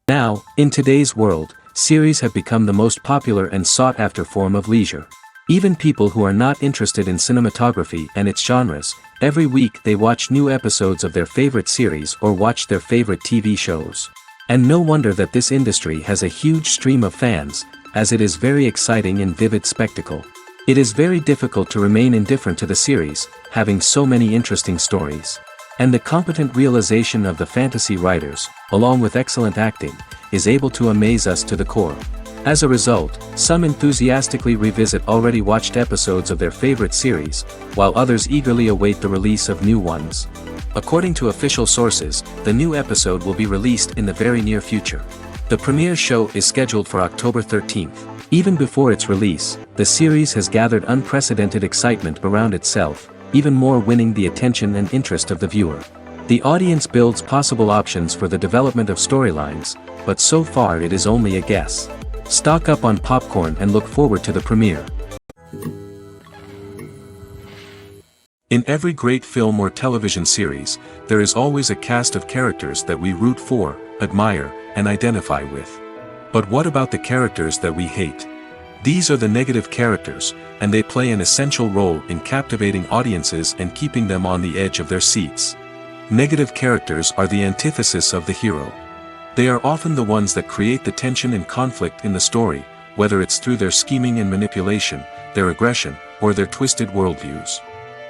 Now, in today's world, series have become the most popular and sought-after form of leisure. Even people who are not interested in cinematography and its genres, every week they watch new episodes of their favorite series or watch their favorite TV shows. And no wonder that this industry has a huge stream of fans, as it is very exciting and vivid spectacle. It is very difficult to remain indifferent to the series, having so many interesting stories. And the competent realization of the fantasy writers, along with excellent acting, is able to amaze us to the core. As a result, some enthusiastically revisit already watched episodes of their favorite series, while others eagerly await the release of new ones. According to official sources, the new episode will be released in the very near future. The premiere show is scheduled for October 13th. Even before its release, the series has gathered unprecedented excitement around itself, even more winning the attention and interest of the viewer. The audience builds possible options for the development of storylines, but so far it is only a guess. Stock up on popcorn and look forward to the premiere. In every great film or television series, there is always a cast of characters that we root for, admire, and identify with. But what about the characters that we hate? These are the negative characters, and they play an essential role in captivating audiences and keeping them on the edge of their seats. Negative characters are the antithesis of the hero. They are often the ones that create the tension and conflict in the story, whether it's through their scheming and manipulation, their aggression, or their twisted worldviews.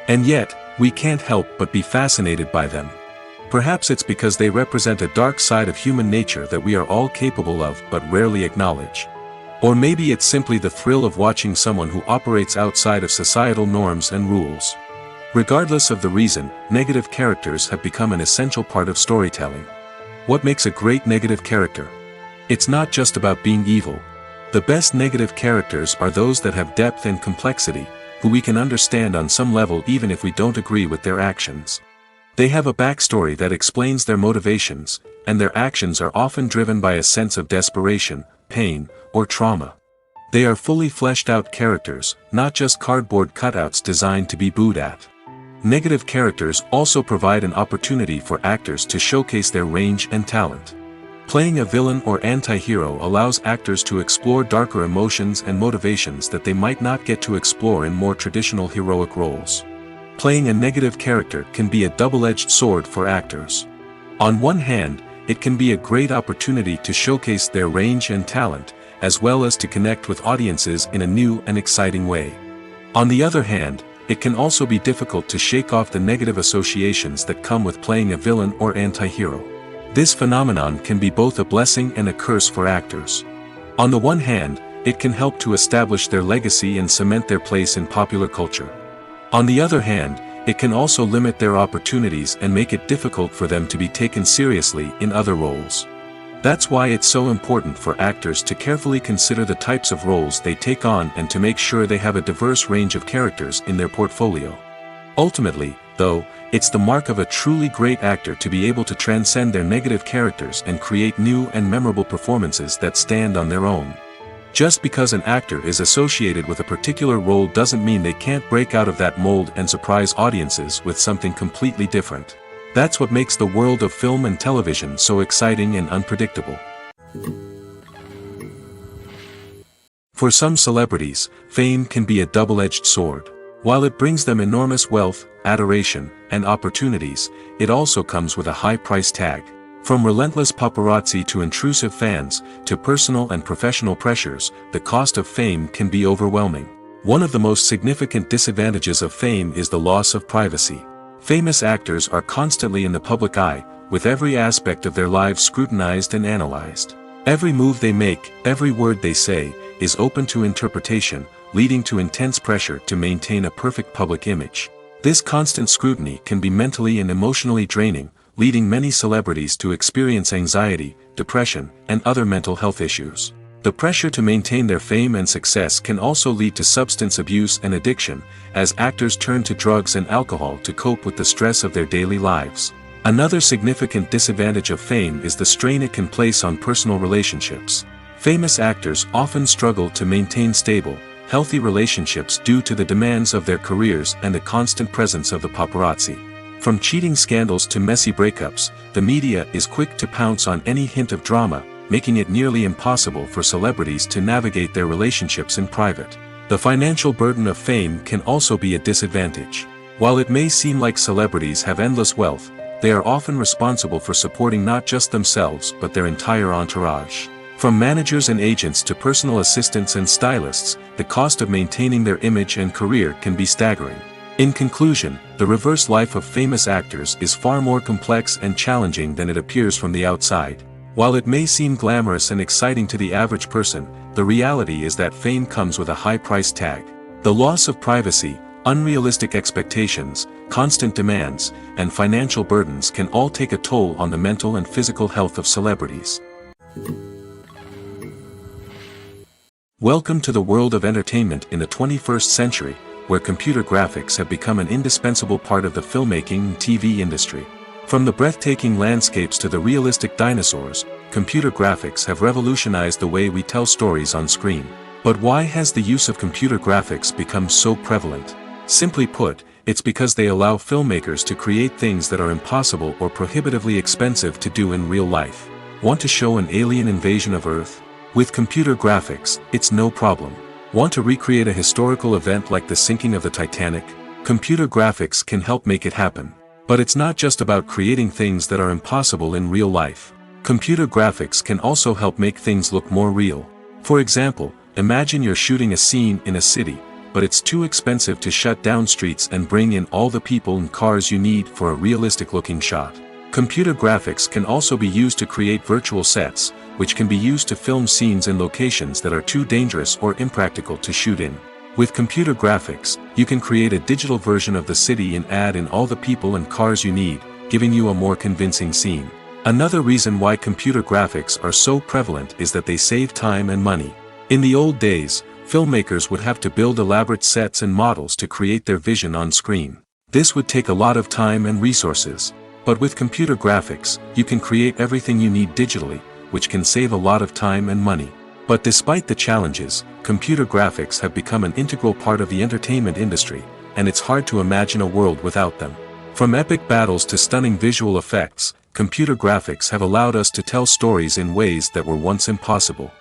And yet, we can't help but be fascinated by them. Perhaps it's because they represent a dark side of human nature that we are all capable of but rarely acknowledge. Or maybe it's simply the thrill of watching someone who operates outside of societal norms and rules. Regardless of the reason, negative characters have become an essential part of storytelling. What makes a great negative character? It's not just about being evil. The best negative characters are those that have depth and complexity, who we can understand on some level even if we don't agree with their actions. They have a backstory that explains their motivations, and their actions are often driven by a sense of desperation, pain, or trauma. They are fully fleshed out characters, not just cardboard cutouts designed to be booed at. Negative characters also provide an opportunity for actors to showcase their range and talent. Playing a villain or anti-hero allows actors to explore darker emotions and motivations that they might not get to explore in more traditional heroic roles. Playing a negative character can be a double-edged sword for actors. On one hand, it can be a great opportunity to showcase their range and talent, as well as to connect with audiences in a new and exciting way. On the other hand, it can also be difficult to shake off the negative associations that come with playing a villain or anti-hero. This phenomenon can be both a blessing and a curse for actors. On the one hand, it can help to establish their legacy and cement their place in popular culture. On the other hand, it can also limit their opportunities and make it difficult for them to be taken seriously in other roles. That's why it's so important for actors to carefully consider the types of roles they take on and to make sure they have a diverse range of characters in their portfolio. Ultimately, though, it's the mark of a truly great actor to be able to transcend their negative characters and create new and memorable performances that stand on their own. Just because an actor is associated with a particular role doesn't mean they can't break out of that mold and surprise audiences with something completely different. That's what makes the world of film and television so exciting and unpredictable. For some celebrities, fame can be a double-edged sword. While it brings them enormous wealth, adoration, and opportunities, it also comes with a high price tag. From relentless paparazzi to intrusive fans, to personal and professional pressures, the cost of fame can be overwhelming. One of the most significant disadvantages of fame is the loss of privacy. Famous actors are constantly in the public eye, with every aspect of their lives scrutinized and analyzed. Every move they make, every word they say, is open to interpretation, leading to intense pressure to maintain a perfect public image. This constant scrutiny can be mentally and emotionally draining, leading many celebrities to experience anxiety, depression, and other mental health issues. The pressure to maintain their fame and success can also lead to substance abuse and addiction, as actors turn to drugs and alcohol to cope with the stress of their daily lives. Another significant disadvantage of fame is the strain it can place on personal relationships. Famous actors often struggle to maintain stable, healthy relationships due to the demands of their careers and the constant presence of the paparazzi. From cheating scandals to messy breakups, the media is quick to pounce on any hint of drama, making it nearly impossible for celebrities to navigate their relationships in private. The financial burden of fame can also be a disadvantage. While it may seem like celebrities have endless wealth, they are often responsible for supporting not just themselves but their entire entourage. From managers and agents to personal assistants and stylists, the cost of maintaining their image and career can be staggering. In conclusion, the reverse life of famous actors is far more complex and challenging than it appears from the outside. While it may seem glamorous and exciting to the average person, the reality is that fame comes with a high price tag. The loss of privacy, unrealistic expectations, constant demands, and financial burdens can all take a toll on the mental and physical health of celebrities. Welcome to the world of entertainment in the 21st century, where computer graphics have become an indispensable part of the filmmaking and TV industry. From the breathtaking landscapes to the realistic dinosaurs, computer graphics have revolutionized the way we tell stories on screen. But why has the use of computer graphics become so prevalent? Simply put, it's because they allow filmmakers to create things that are impossible or prohibitively expensive to do in real life. Want to show an alien invasion of Earth? With computer graphics, it's no problem. Want to recreate a historical event like the sinking of the Titanic? Computer graphics can help make it happen. But it's not just about creating things that are impossible in real life. Computer graphics can also help make things look more real. For example, imagine you're shooting a scene in a city, but it's too expensive to shut down streets and bring in all the people and cars you need for a realistic-looking shot. Computer graphics can also be used to create virtual sets, which can be used to film scenes in locations that are too dangerous or impractical to shoot in. With computer graphics, you can create a digital version of the city and add in all the people and cars you need, giving you a more convincing scene. Another reason why computer graphics are so prevalent is that they save time and money. In the old days, filmmakers would have to build elaborate sets and models to create their vision on screen. This would take a lot of time and resources. But with computer graphics, you can create everything you need digitally, which can save a lot of time and money. But despite the challenges, computer graphics have become an integral part of the entertainment industry, and it's hard to imagine a world without them. From epic battles to stunning visual effects, computer graphics have allowed us to tell stories in ways that were once impossible.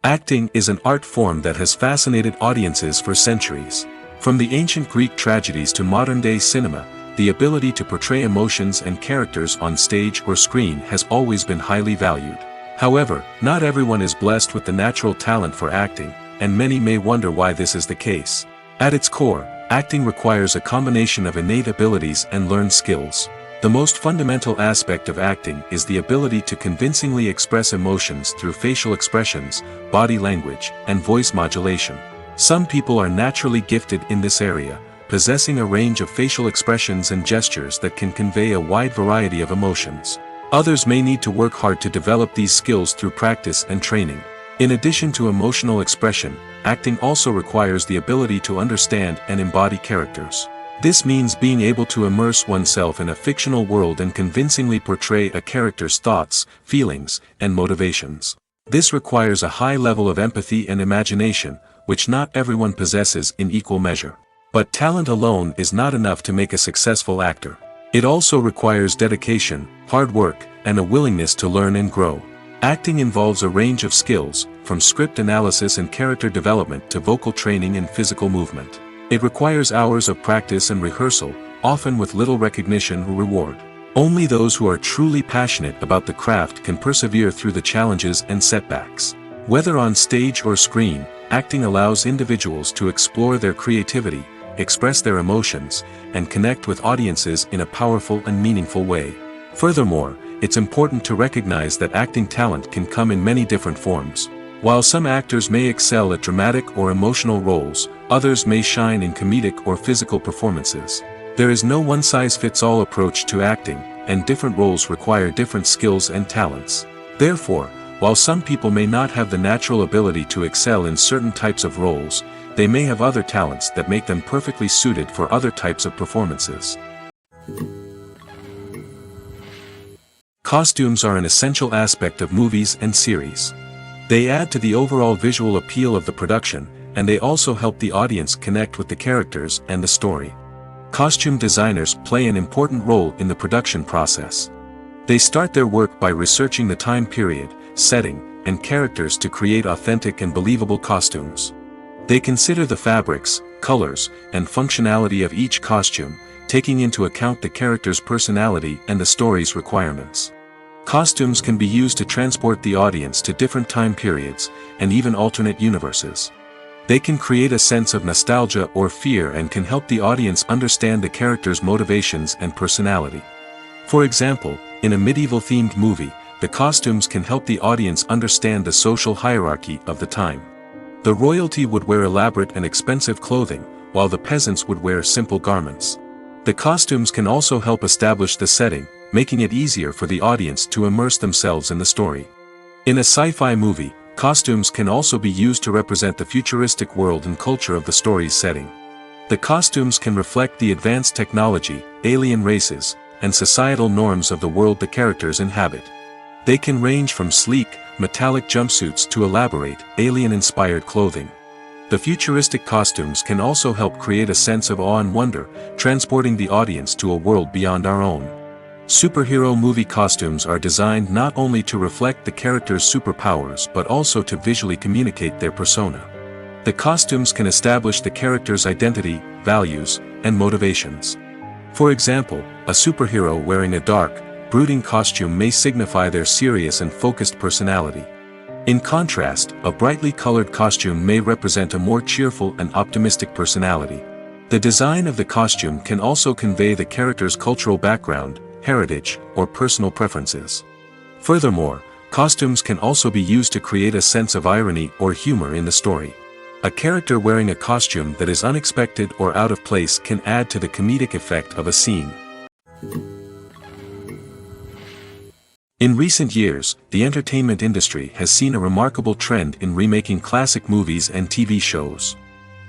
Acting is an art form that has fascinated audiences for centuries. From the ancient Greek tragedies to modern-day cinema, the ability to portray emotions and characters on stage or screen has always been highly valued. However, not everyone is blessed with the natural talent for acting, and many may wonder why this is the case. At its core, acting requires a combination of innate abilities and learned skills. The most fundamental aspect of acting is the ability to convincingly express emotions through facial expressions, body language, and voice modulation. Some people are naturally gifted in this area, possessing a range of facial expressions and gestures that can convey a wide variety of emotions. Others may need to work hard to develop these skills through practice and training. In addition to emotional expression, acting also requires the ability to understand and embody characters. This means being able to immerse oneself in a fictional world and convincingly portray a character's thoughts, feelings, and motivations. This requires a high level of empathy and imagination, which not everyone possesses in equal measure. But talent alone is not enough to make a successful actor. It also requires dedication, hard work, and a willingness to learn and grow. Acting involves a range of skills, from script analysis and character development to vocal training and physical movement. It requires hours of practice and rehearsal, often with little recognition or reward. Only those who are truly passionate about the craft can persevere through the challenges and setbacks. Whether on stage or screen, acting allows individuals to explore their creativity, express their emotions, and connect with audiences in a powerful and meaningful way. Furthermore, it's important to recognize that acting talent can come in many different forms. While some actors may excel at dramatic or emotional roles, others may shine in comedic or physical performances. There is no one-size-fits-all approach to acting, and different roles require different skills and talents. Therefore, while some people may not have the natural ability to excel in certain types of roles, they may have other talents that make them perfectly suited for other types of performances. Costumes are an essential aspect of movies and series. They add to the overall visual appeal of the production, and they also help the audience connect with the characters and the story. Costume designers play an important role in the production process. They start their work by researching the time period, setting, and characters to create authentic and believable costumes. They consider the fabrics, colors, and functionality of each costume, taking into account the character's personality and the story's requirements. Costumes can be used to transport the audience to different time periods, and even alternate universes. They can create a sense of nostalgia or fear and can help the audience understand the character's motivations and personality. For example, in a medieval-themed movie, the costumes can help the audience understand the social hierarchy of the time. The royalty would wear elaborate and expensive clothing, while the peasants would wear simple garments. The costumes can also help establish the setting, making it easier for the audience to immerse themselves in the story. In a sci-fi movie, costumes can also be used to represent the futuristic world and culture of the story's setting. The costumes can reflect the advanced technology, alien races, and societal norms of the world the characters inhabit. They can range from sleek, metallic jumpsuits to elaborate, alien-inspired clothing. The futuristic costumes can also help create a sense of awe and wonder, transporting the audience to a world beyond our own. Superhero movie costumes are designed not only to reflect the character's superpowers but also to visually communicate their persona. The costumes can establish the character's identity, values, and motivations. For example, a superhero wearing a dark, brooding costume may signify their serious and focused personality. In contrast, a brightly colored costume may represent a more cheerful and optimistic personality. The design of the costume can also convey the character's cultural background, heritage, or personal preferences. Furthermore, costumes can also be used to create a sense of irony or humor in the story. A character wearing a costume that is unexpected or out of place can add to the comedic effect of a scene. In recent years, the entertainment industry has seen a remarkable trend in remaking classic movies and TV shows.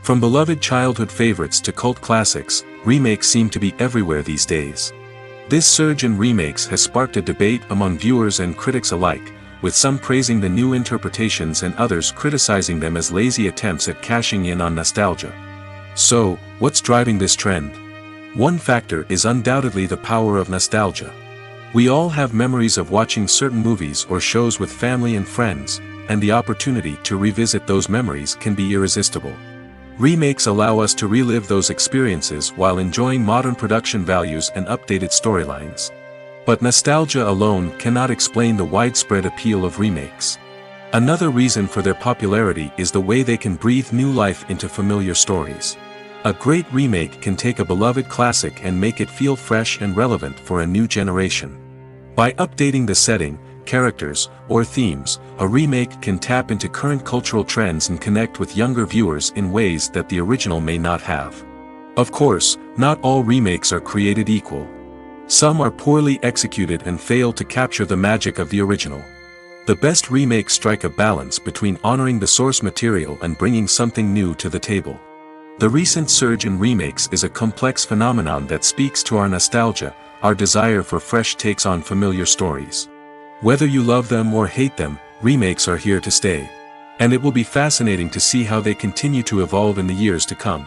From beloved childhood favorites to cult classics, remakes seem to be everywhere these days. This surge in remakes has sparked a debate among viewers and critics alike, with some praising the new interpretations and others criticizing them as lazy attempts at cashing in on nostalgia. So, what's driving this trend? One factor is undoubtedly the power of nostalgia. We all have memories of watching certain movies or shows with family and friends, and the opportunity to revisit those memories can be irresistible. Remakes allow us to relive those experiences while enjoying modern production values and updated storylines. But nostalgia alone cannot explain the widespread appeal of remakes. Another reason for their popularity is the way they can breathe new life into familiar stories. A great remake can take a beloved classic and make it feel fresh and relevant for a new generation. By updating the setting, characters, or themes, a remake can tap into current cultural trends and connect with younger viewers in ways that the original may not have. Of course, not all remakes are created equal. Some are poorly executed and fail to capture the magic of the original. The best remakes strike a balance between honoring the source material and bringing something new to the table. The recent surge in remakes is a complex phenomenon that speaks to our nostalgia, our desire for fresh takes on familiar stories. Whether you love them or hate them, remakes are here to stay. And it will be fascinating to see how they continue to evolve in the years to come.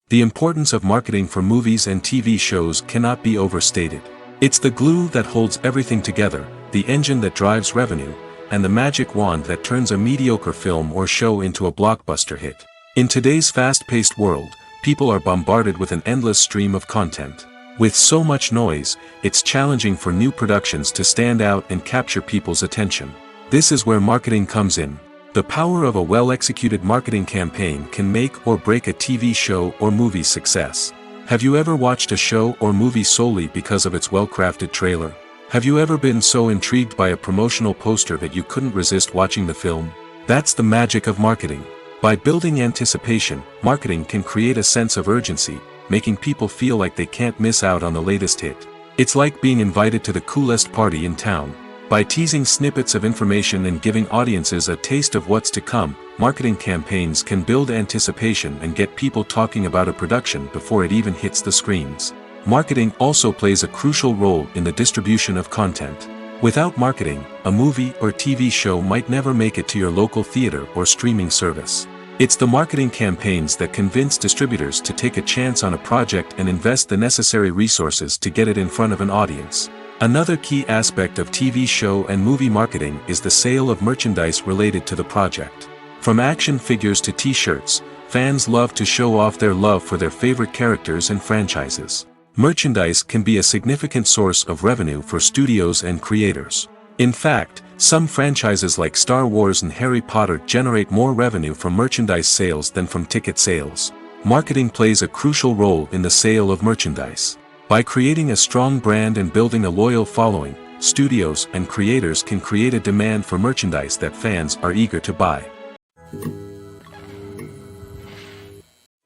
The importance of marketing for movies and TV shows cannot be overstated. It's the glue that holds everything together, the engine that drives revenue, and the magic wand that turns a mediocre film or show into a blockbuster hit. In today's fast-paced world, people are bombarded with an endless stream of content. With so much noise, it's challenging for new productions to stand out and capture people's attention. This is where marketing comes in. The power of a well-executed marketing campaign can make or break a TV show or movie's success. Have you ever watched a show or movie solely because of its well-crafted trailer? Have you ever been so intrigued by a promotional poster that you couldn't resist watching the film? That's the magic of marketing. By building anticipation, marketing can create a sense of urgency, making people feel like they can't miss out on the latest hit. It's like being invited to the coolest party in town. By teasing snippets of information and giving audiences a taste of what's to come, marketing campaigns can build anticipation and get people talking about a production before it even hits the screens. Marketing also plays a crucial role in the distribution of content. Without marketing, a movie or TV show might never make it to your local theater or streaming service. It's the marketing campaigns that convince distributors to take a chance on a project and invest the necessary resources to get it in front of an audience. Another key aspect of TV show and movie marketing is the sale of merchandise related to the project. From action figures to t-shirts, fans love to show off their love for their favorite characters and franchises. Merchandise can be a significant source of revenue for studios and creators. In fact, some franchises like Star Wars and Harry Potter generate more revenue from merchandise sales than from ticket sales. Marketing plays a crucial role in the sale of merchandise. By creating a strong brand and building a loyal following, studios and creators can create a demand for merchandise that fans are eager to buy.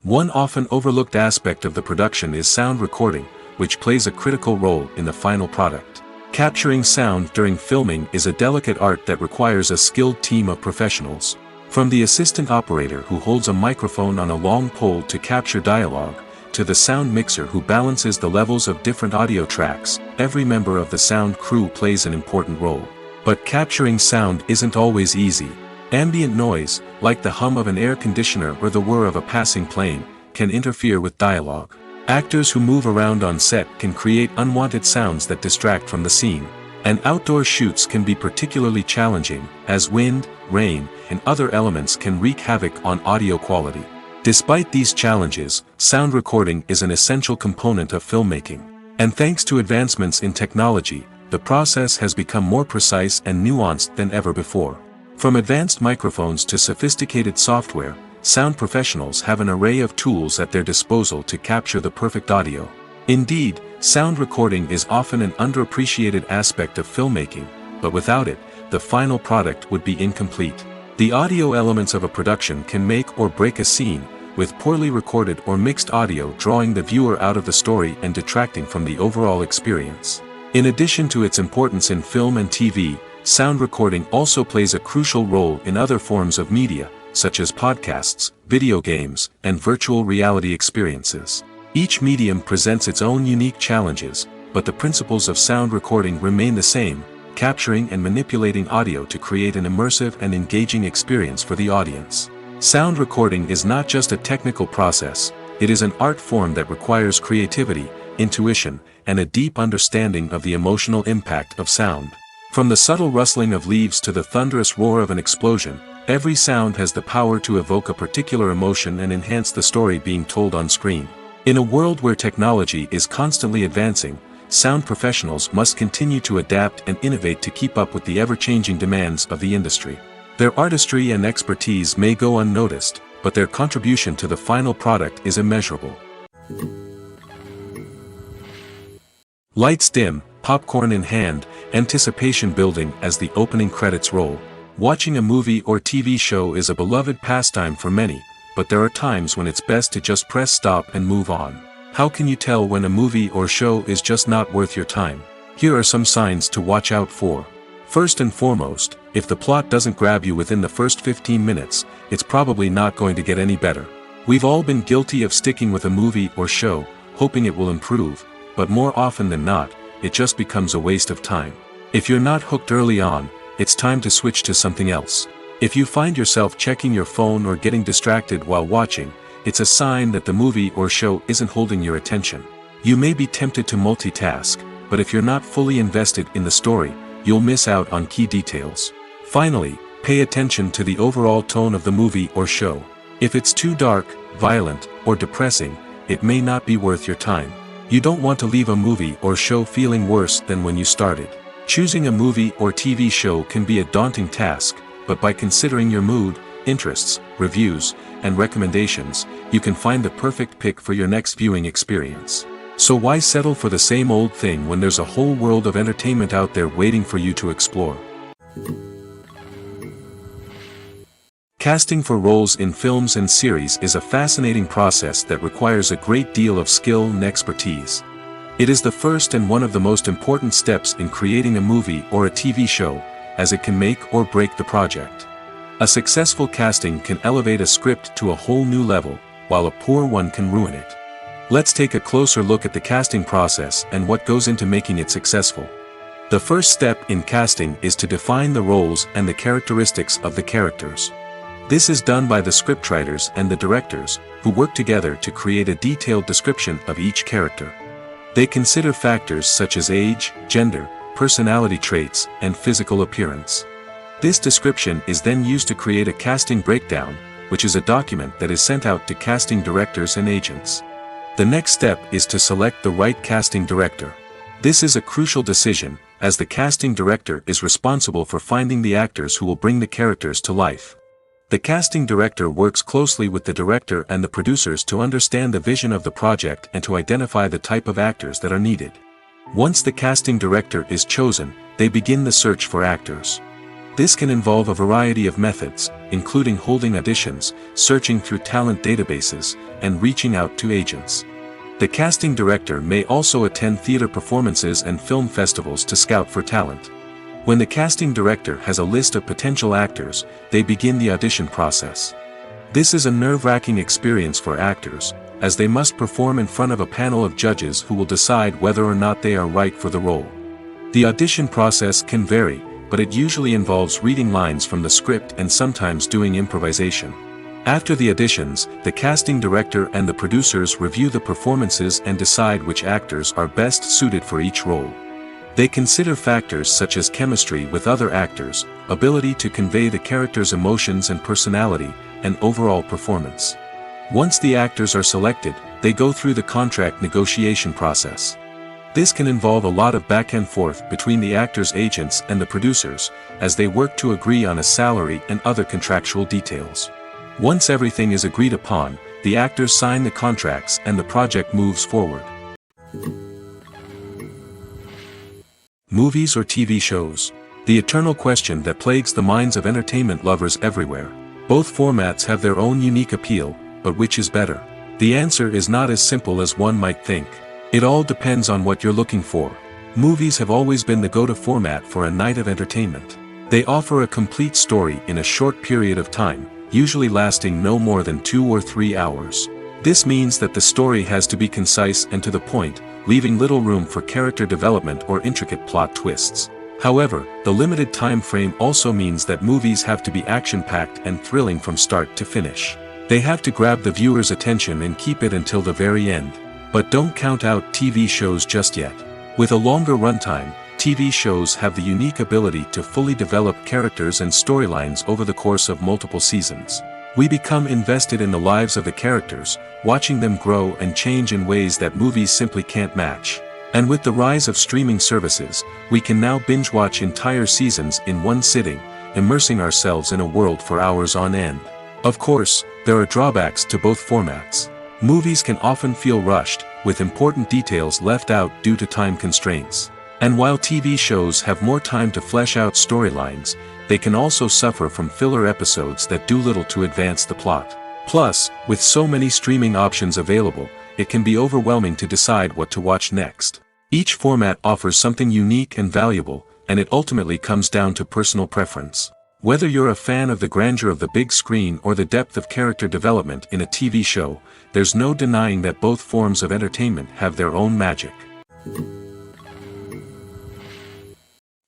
One often overlooked aspect of the production is sound recording, which plays a critical role in the final product. Capturing sound during filming is a delicate art that requires a skilled team of professionals. From the assistant operator who holds a microphone on a long pole to capture dialogue, to the sound mixer who balances the levels of different audio tracks, every member of the sound crew plays an important role. But capturing sound isn't always easy. Ambient noise, like the hum of an air conditioner or the whir of a passing plane, can interfere with dialogue. Actors who move around on set can create unwanted sounds that distract from the scene. And outdoor shoots can be particularly challenging, as wind, rain, and other elements can wreak havoc on audio quality. Despite these challenges, sound recording is an essential component of filmmaking. And thanks to advancements in technology, the process has become more precise and nuanced than ever before. From advanced microphones to sophisticated software, sound professionals have an array of tools at their disposal to capture the perfect audio. Indeed, sound recording is often an underappreciated aspect of filmmaking, but without it, the final product would be incomplete. The audio elements of a production can make or break a scene, with poorly recorded or mixed audio drawing the viewer out of the story and detracting from the overall experience. In addition to its importance in film and TV, sound recording also plays a crucial role in other forms of media, such as podcasts, video games, and virtual reality experiences. Each medium presents its own unique challenges, but the principles of sound recording remain the same, capturing and manipulating audio to create an immersive and engaging experience for the audience. Sound recording is not just a technical process, it is an art form that requires creativity, intuition, and a deep understanding of the emotional impact of sound. From the subtle rustling of leaves to the thunderous roar of an explosion, every sound has the power to evoke a particular emotion and enhance the story being told on screen. In a world where technology is constantly advancing, sound professionals must continue to adapt and innovate to keep up with the ever-changing demands of the industry. Their artistry and expertise may go unnoticed, but their contribution to the final product is immeasurable. Lights dim, popcorn in hand, anticipation building as the opening credits roll. Watching a movie or TV show is a beloved pastime for many, but there are times when it's best to just press stop and move on. How can you tell when a movie or show is just not worth your time? Here are some signs to watch out for. First and foremost, if the plot doesn't grab you within the first 15 minutes, it's probably not going to get any better. We've all been guilty of sticking with a movie or show, hoping it will improve, but more often than not, it just becomes a waste of time. If you're not hooked early on, it's time to switch to something else. If you find yourself checking your phone or getting distracted while watching, it's a sign that the movie or show isn't holding your attention. You may be tempted to multitask, but if you're not fully invested in the story, you'll miss out on key details. Finally, pay attention to the overall tone of the movie or show. If it's too dark, violent, or depressing, it may not be worth your time. You don't want to leave a movie or show feeling worse than when you started. Choosing a movie or TV show can be a daunting task, but by considering your mood, interests, reviews, and recommendations, you can find the perfect pick for your next viewing experience. So why settle for the same old thing when there's a whole world of entertainment out there waiting for you to explore? Casting for roles in films and series is a fascinating process that requires a great deal of skill and expertise. It is the first and one of the most important steps in creating a movie or a TV show, as it can make or break the project. A successful casting can elevate a script to a whole new level, while a poor one can ruin it. Let's take a closer look at the casting process and what goes into making it successful. The first step in casting is to define the roles and the characteristics of the characters. This is done by the scriptwriters and the directors, who work together to create a detailed description of each character. They consider factors such as age, gender, personality traits, and physical appearance. This description is then used to create a casting breakdown, which is a document that is sent out to casting directors and agents. The next step is to select the right casting director. This is a crucial decision, as the casting director is responsible for finding the actors who will bring the characters to life. The casting director works closely with the director and the producers to understand the vision of the project and to identify the type of actors that are needed. Once the casting director is chosen, they begin the search for actors. This can involve a variety of methods, including holding auditions, searching through talent databases, and reaching out to agents. The casting director may also attend theater performances and film festivals to scout for talent. When the casting director has a list of potential actors, they begin the audition process. This is a nerve-wracking experience for actors, as they must perform in front of a panel of judges who will decide whether or not they are right for the role. The audition process can vary, but it usually involves reading lines from the script and sometimes doing improvisation. After the auditions, the casting director and the producers review the performances and decide which actors are best suited for each role. They consider factors such as chemistry with other actors, ability to convey the character's emotions and personality, and overall performance. Once the actors are selected, they go through the contract negotiation process. This can involve a lot of back and forth between the actors' agents and the producers, as they work to agree on a salary and other contractual details. Once everything is agreed upon, the actors sign the contracts and the project moves forward. Movies or TV shows? The eternal question that plagues the minds of entertainment lovers everywhere. Both formats have their own unique appeal, but which is better? The answer is not as simple as one might think. It all depends on what you're looking for. Movies have always been the go-to format for a night of entertainment. They offer a complete story in a short period of time, usually lasting no more than 2 or 3 hours. This means that the story has to be concise and to the point, leaving little room for character development or intricate plot twists. However, the limited time frame also means that movies have to be action-packed and thrilling from start to finish. They have to grab the viewer's attention and keep it until the very end. But don't count out TV shows just yet. With a longer runtime, TV shows have the unique ability to fully develop characters and storylines over the course of multiple seasons. We become invested in the lives of the characters, watching them grow and change in ways that movies simply can't match. And with the rise of streaming services, we can now binge-watch entire seasons in one sitting, immersing ourselves in a world for hours on end. Of course, there are drawbacks to both formats. Movies can often feel rushed, with important details left out due to time constraints. And while TV shows have more time to flesh out storylines, they can also suffer from filler episodes that do little to advance the plot. Plus, with so many streaming options available, it can be overwhelming to decide what to watch next. Each format offers something unique and valuable, and it ultimately comes down to personal preference. Whether you're a fan of the grandeur of the big screen or the depth of character development in a TV show, there's no denying that both forms of entertainment have their own magic.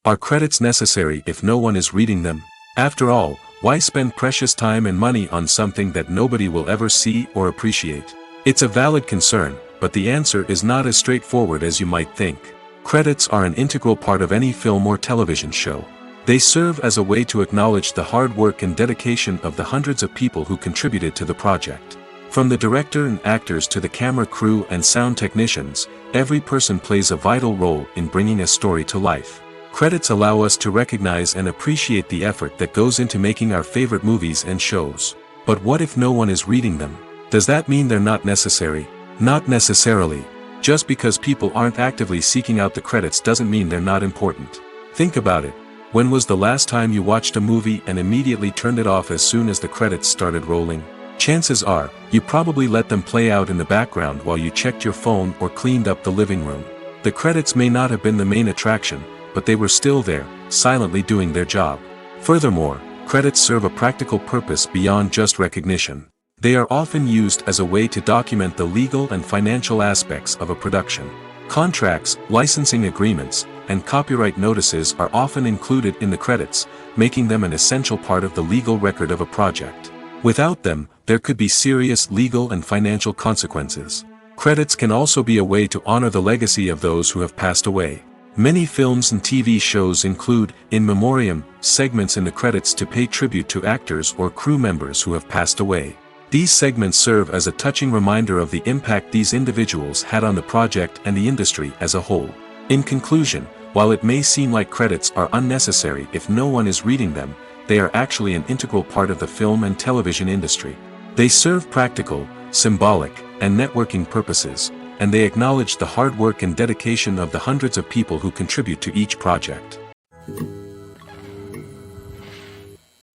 Are credits necessary if no one is reading them? After all, why spend precious time and money on something that nobody will ever see or appreciate? It's a valid concern, but the answer is not as straightforward as you might think. Credits are an integral part of any film or television show. They serve as a way to acknowledge the hard work and dedication of the hundreds of people who contributed to the project. From the director and actors to the camera crew and sound technicians, every person plays a vital role in bringing a story to life. Credits allow us to recognize and appreciate the effort that goes into making our favorite movies and shows. But what if no one is reading them? Does that mean they're not necessary? Not necessarily. Just because people aren't actively seeking out the credits doesn't mean they're not important. Think about it. When was the last time you watched a movie and immediately turned it off as soon as the credits started rolling? Chances are, you probably let them play out in the background while you checked your phone or cleaned up the living room. The credits may not have been the main attraction, but they were still there, silently doing their job. Furthermore, credits serve a practical purpose beyond just recognition. They are often used as a way to document the legal and financial aspects of a production. Contracts, licensing agreements, and copyright notices are often included in the credits, making them an essential part of the legal record of a project. Without them, there could be serious legal and financial consequences. Credits can also be a way to honor the legacy of those who have passed away. Many films and TV shows include, in memoriam, segments in the credits to pay tribute to actors or crew members who have passed away. These segments serve as a touching reminder of the impact these individuals had on the project and the industry as a whole. In conclusion, while it may seem like credits are unnecessary if no one is reading them, they are actually an integral part of the film and television industry. They serve practical, symbolic, and networking purposes, and they acknowledge the hard work and dedication of the hundreds of people who contribute to each project.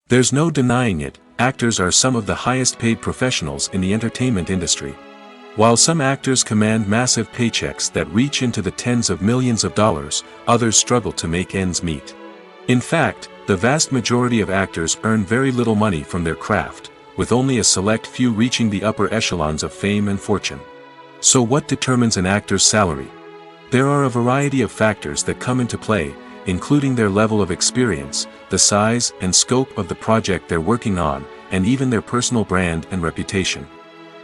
There's no denying it, actors are some of the highest paid professionals in the entertainment industry. While some actors command massive paychecks that reach into the tens of millions of dollars, others struggle to make ends meet. In fact, the vast majority of actors earn very little money from their craft, with only a select few reaching the upper echelons of fame and fortune. So what determines an actor's salary? There are a variety of factors that come into play, including their level of experience, the size and scope of the project they're working on, and even their personal brand and reputation.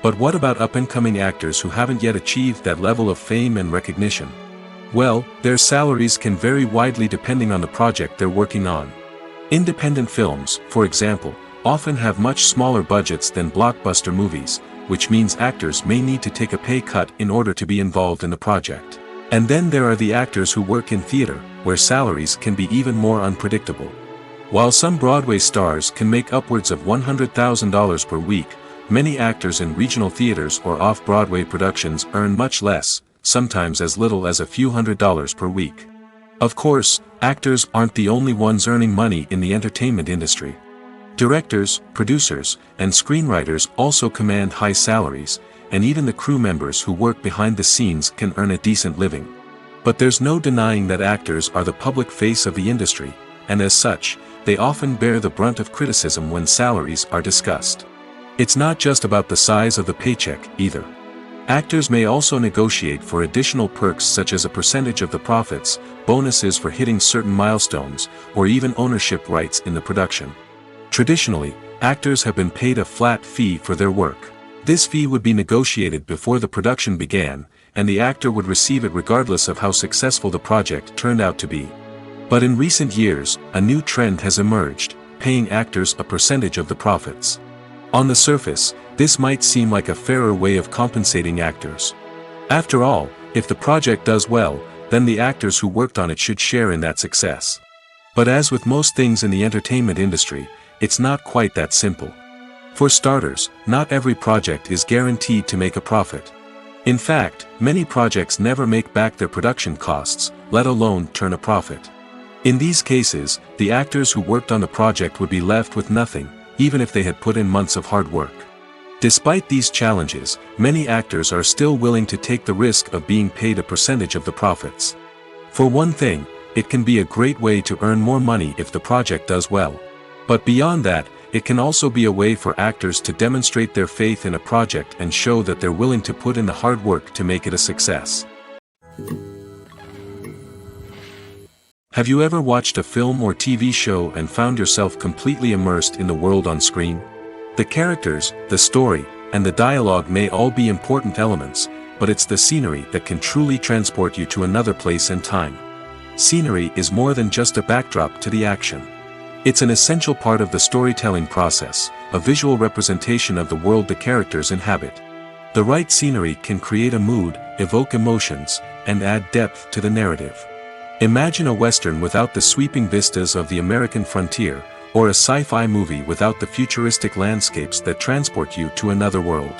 But what about up-and-coming actors who haven't yet achieved that level of fame and recognition? Well, their salaries can vary widely depending on the project they're working on. Independent films, for example, often have much smaller budgets than blockbuster movies, which means actors may need to take a pay cut in order to be involved in the project. And then there are the actors who work in theater, where salaries can be even more unpredictable. While some Broadway stars can make upwards of $100,000 per week, many actors in regional theaters or off-Broadway productions earn much less, sometimes as little as a few $100s per week. Of course, actors aren't the only ones earning money in the entertainment industry. Directors, producers, and screenwriters also command high salaries, and even the crew members who work behind the scenes can earn a decent living. But there's no denying that actors are the public face of the industry, and as such, they often bear the brunt of criticism when salaries are discussed. It's not just about the size of the paycheck, either. Actors may also negotiate for additional perks such as a percentage of the profits, bonuses for hitting certain milestones, or even ownership rights in the production. Traditionally, actors have been paid a flat fee for their work. This fee would be negotiated before the production began, and the actor would receive it regardless of how successful the project turned out to be. But in recent years, a new trend has emerged, paying actors a percentage of the profits. On the surface, this might seem like a fairer way of compensating actors. After all, if the project does well, then the actors who worked on it should share in that success. But as with most things in the entertainment industry, it's not quite that simple. For starters, not every project is guaranteed to make a profit. In fact, many projects never make back their production costs, let alone turn a profit. In these cases, the actors who worked on the project would be left with nothing, even if they had put in months of hard work. Despite these challenges, many actors are still willing to take the risk of being paid a percentage of the profits. For one thing, it can be a great way to earn more money if the project does well. But beyond that, it can also be a way for actors to demonstrate their faith in a project and show that they're willing to put in the hard work to make it a success. Have you ever watched a film or TV show and found yourself completely immersed in the world on screen? The characters, the story, and the dialogue may all be important elements, but it's the scenery that can truly transport you to another place and time. Scenery is more than just a backdrop to the action. It's an essential part of the storytelling process, a visual representation of the world the characters inhabit. The right scenery can create a mood, evoke emotions, and add depth to the narrative. Imagine a Western without the sweeping vistas of the American frontier, or a sci-fi movie without the futuristic landscapes that transport you to another world.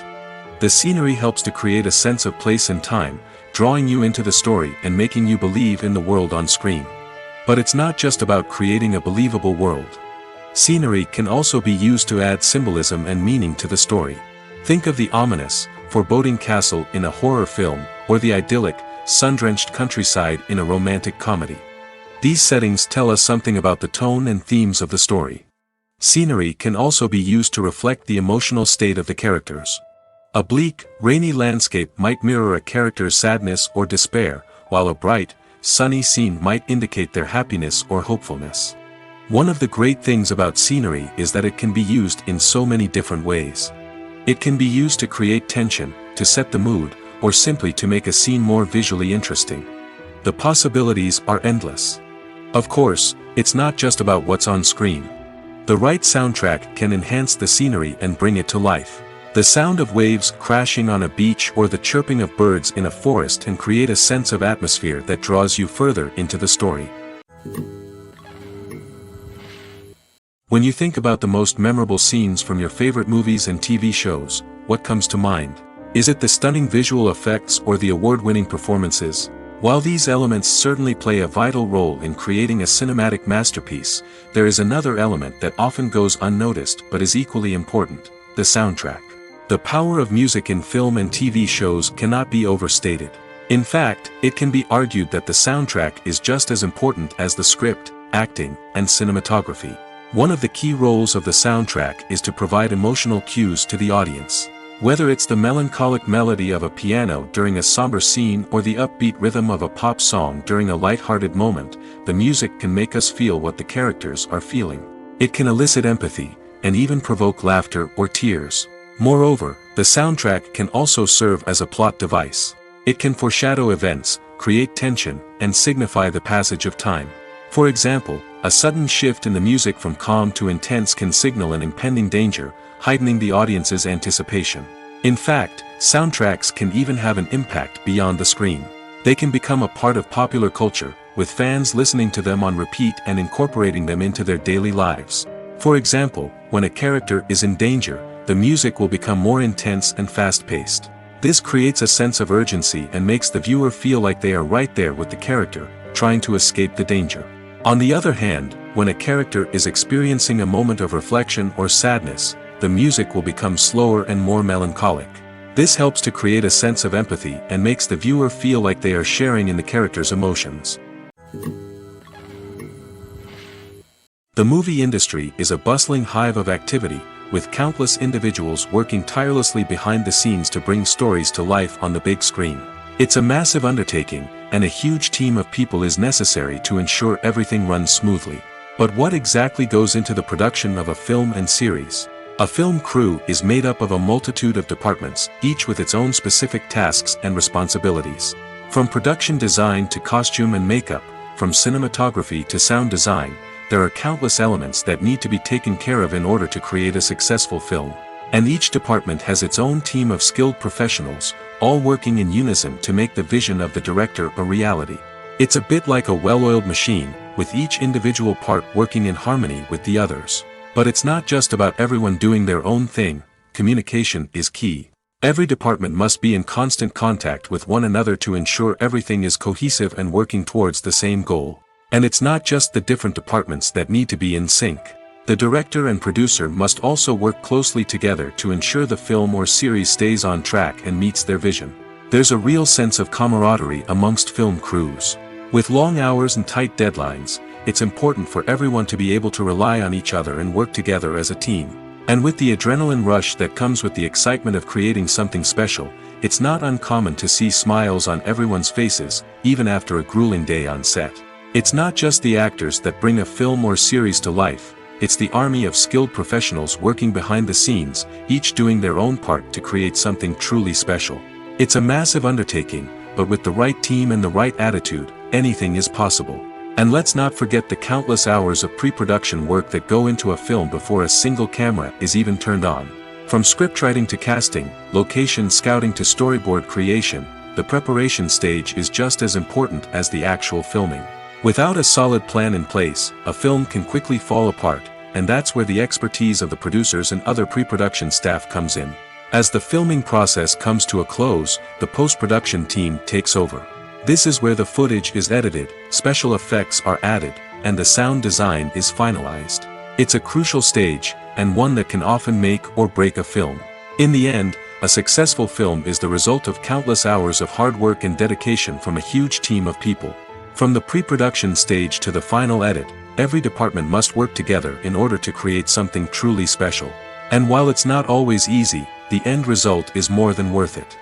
The scenery helps to create a sense of place and time, drawing you into the story and making you believe in the world on screen. But it's not just about creating a believable world. Scenery can also be used to add symbolism and meaning to the story. Think of the ominous, foreboding castle in a horror film, or the idyllic, sun-drenched countryside in a romantic comedy. These settings tell us something about the tone and themes of the story. Scenery can also be used to reflect the emotional state of the characters. A bleak, rainy landscape might mirror a character's sadness or despair, while a bright, sunny scene might indicate their happiness or hopefulness. One of the great things about scenery is that it can be used in so many different ways. It can be used to create tension, to set the mood, or simply to make a scene more visually interesting. The possibilities are endless. Of course, it's not just about what's on screen. The right soundtrack can enhance the scenery and bring it to life. The sound of waves crashing on a beach or the chirping of birds in a forest can create a sense of atmosphere that draws you further into the story. When you think about the most memorable scenes from your favorite movies and TV shows, what comes to mind? Is it the stunning visual effects or the award-winning performances? While these elements certainly play a vital role in creating a cinematic masterpiece, there is another element that often goes unnoticed but is equally important: the soundtrack. The power of music in film and TV shows cannot be overstated. In fact, it can be argued that the soundtrack is just as important as the script, acting, and cinematography. One of the key roles of the soundtrack is to provide emotional cues to the audience. Whether it's the melancholic melody of a piano during a somber scene or the upbeat rhythm of a pop song during a light-hearted moment, the music can make us feel what the characters are feeling. It can elicit empathy, and even provoke laughter or tears. Moreover, the soundtrack can also serve as a plot device. It can foreshadow events, create tension, and signify the passage of time. For example, a sudden shift in the music from calm to intense can signal an impending danger, heightening the audience's anticipation. In fact, soundtracks can even have an impact beyond the screen. They can become a part of popular culture, with fans listening to them on repeat and incorporating them into their daily lives. For example, when a character is in danger, the music will become more intense and fast-paced. This creates a sense of urgency and makes the viewer feel like they are right there with the character, trying to escape the danger. On the other hand, when a character is experiencing a moment of reflection or sadness, the music will become slower and more melancholic. This helps to create a sense of empathy and makes the viewer feel like they are sharing in the character's emotions. The movie industry is a bustling hive of activity, with countless individuals working tirelessly behind the scenes to bring stories to life on the big screen. It's a massive undertaking, and a huge team of people is necessary to ensure everything runs smoothly. But what exactly goes into the production of a film and series? A film crew is made up of a multitude of departments, each with its own specific tasks and responsibilities. From production design to costume and makeup, from cinematography to sound design, there are countless elements that need to be taken care of in order to create a successful film. And each department has its own team of skilled professionals, all working in unison to make the vision of the director a reality. It's a bit like a well-oiled machine, with each individual part working in harmony with the others. But it's not just about everyone doing their own thing. Communication is key. Every department must be in constant contact with one another to ensure everything is cohesive and working towards the same goal. And it's not just the different departments that need to be in sync. The director and producer must also work closely together to ensure the film or series stays on track and meets their vision. There's a real sense of camaraderie amongst film crews. With long hours and tight deadlines, it's important for everyone to be able to rely on each other and work together as a team. And with the adrenaline rush that comes with the excitement of creating something special, it's not uncommon to see smiles on everyone's faces, even after a grueling day on set. It's not just the actors that bring a film or series to life, it's the army of skilled professionals working behind the scenes, each doing their own part to create something truly special. It's a massive undertaking, but with the right team and the right attitude, anything is possible. And let's not forget the countless hours of pre-production work that go into a film before a single camera is even turned on. From scriptwriting to casting, location scouting to storyboard creation, the preparation stage is just as important as the actual filming. Without a solid plan in place, a film can quickly fall apart, and that's where the expertise of the producers and other pre-production staff comes in. As the filming process comes to a close, the post-production team takes over. This is where the footage is edited, special effects are added, and the sound design is finalized. It's a crucial stage, and one that can often make or break a film. In the end, a successful film is the result of countless hours of hard work and dedication from a huge team of people. From the pre-production stage to the final edit, every department must work together in order to create something truly special. And while it's not always easy, the end result is more than worth it.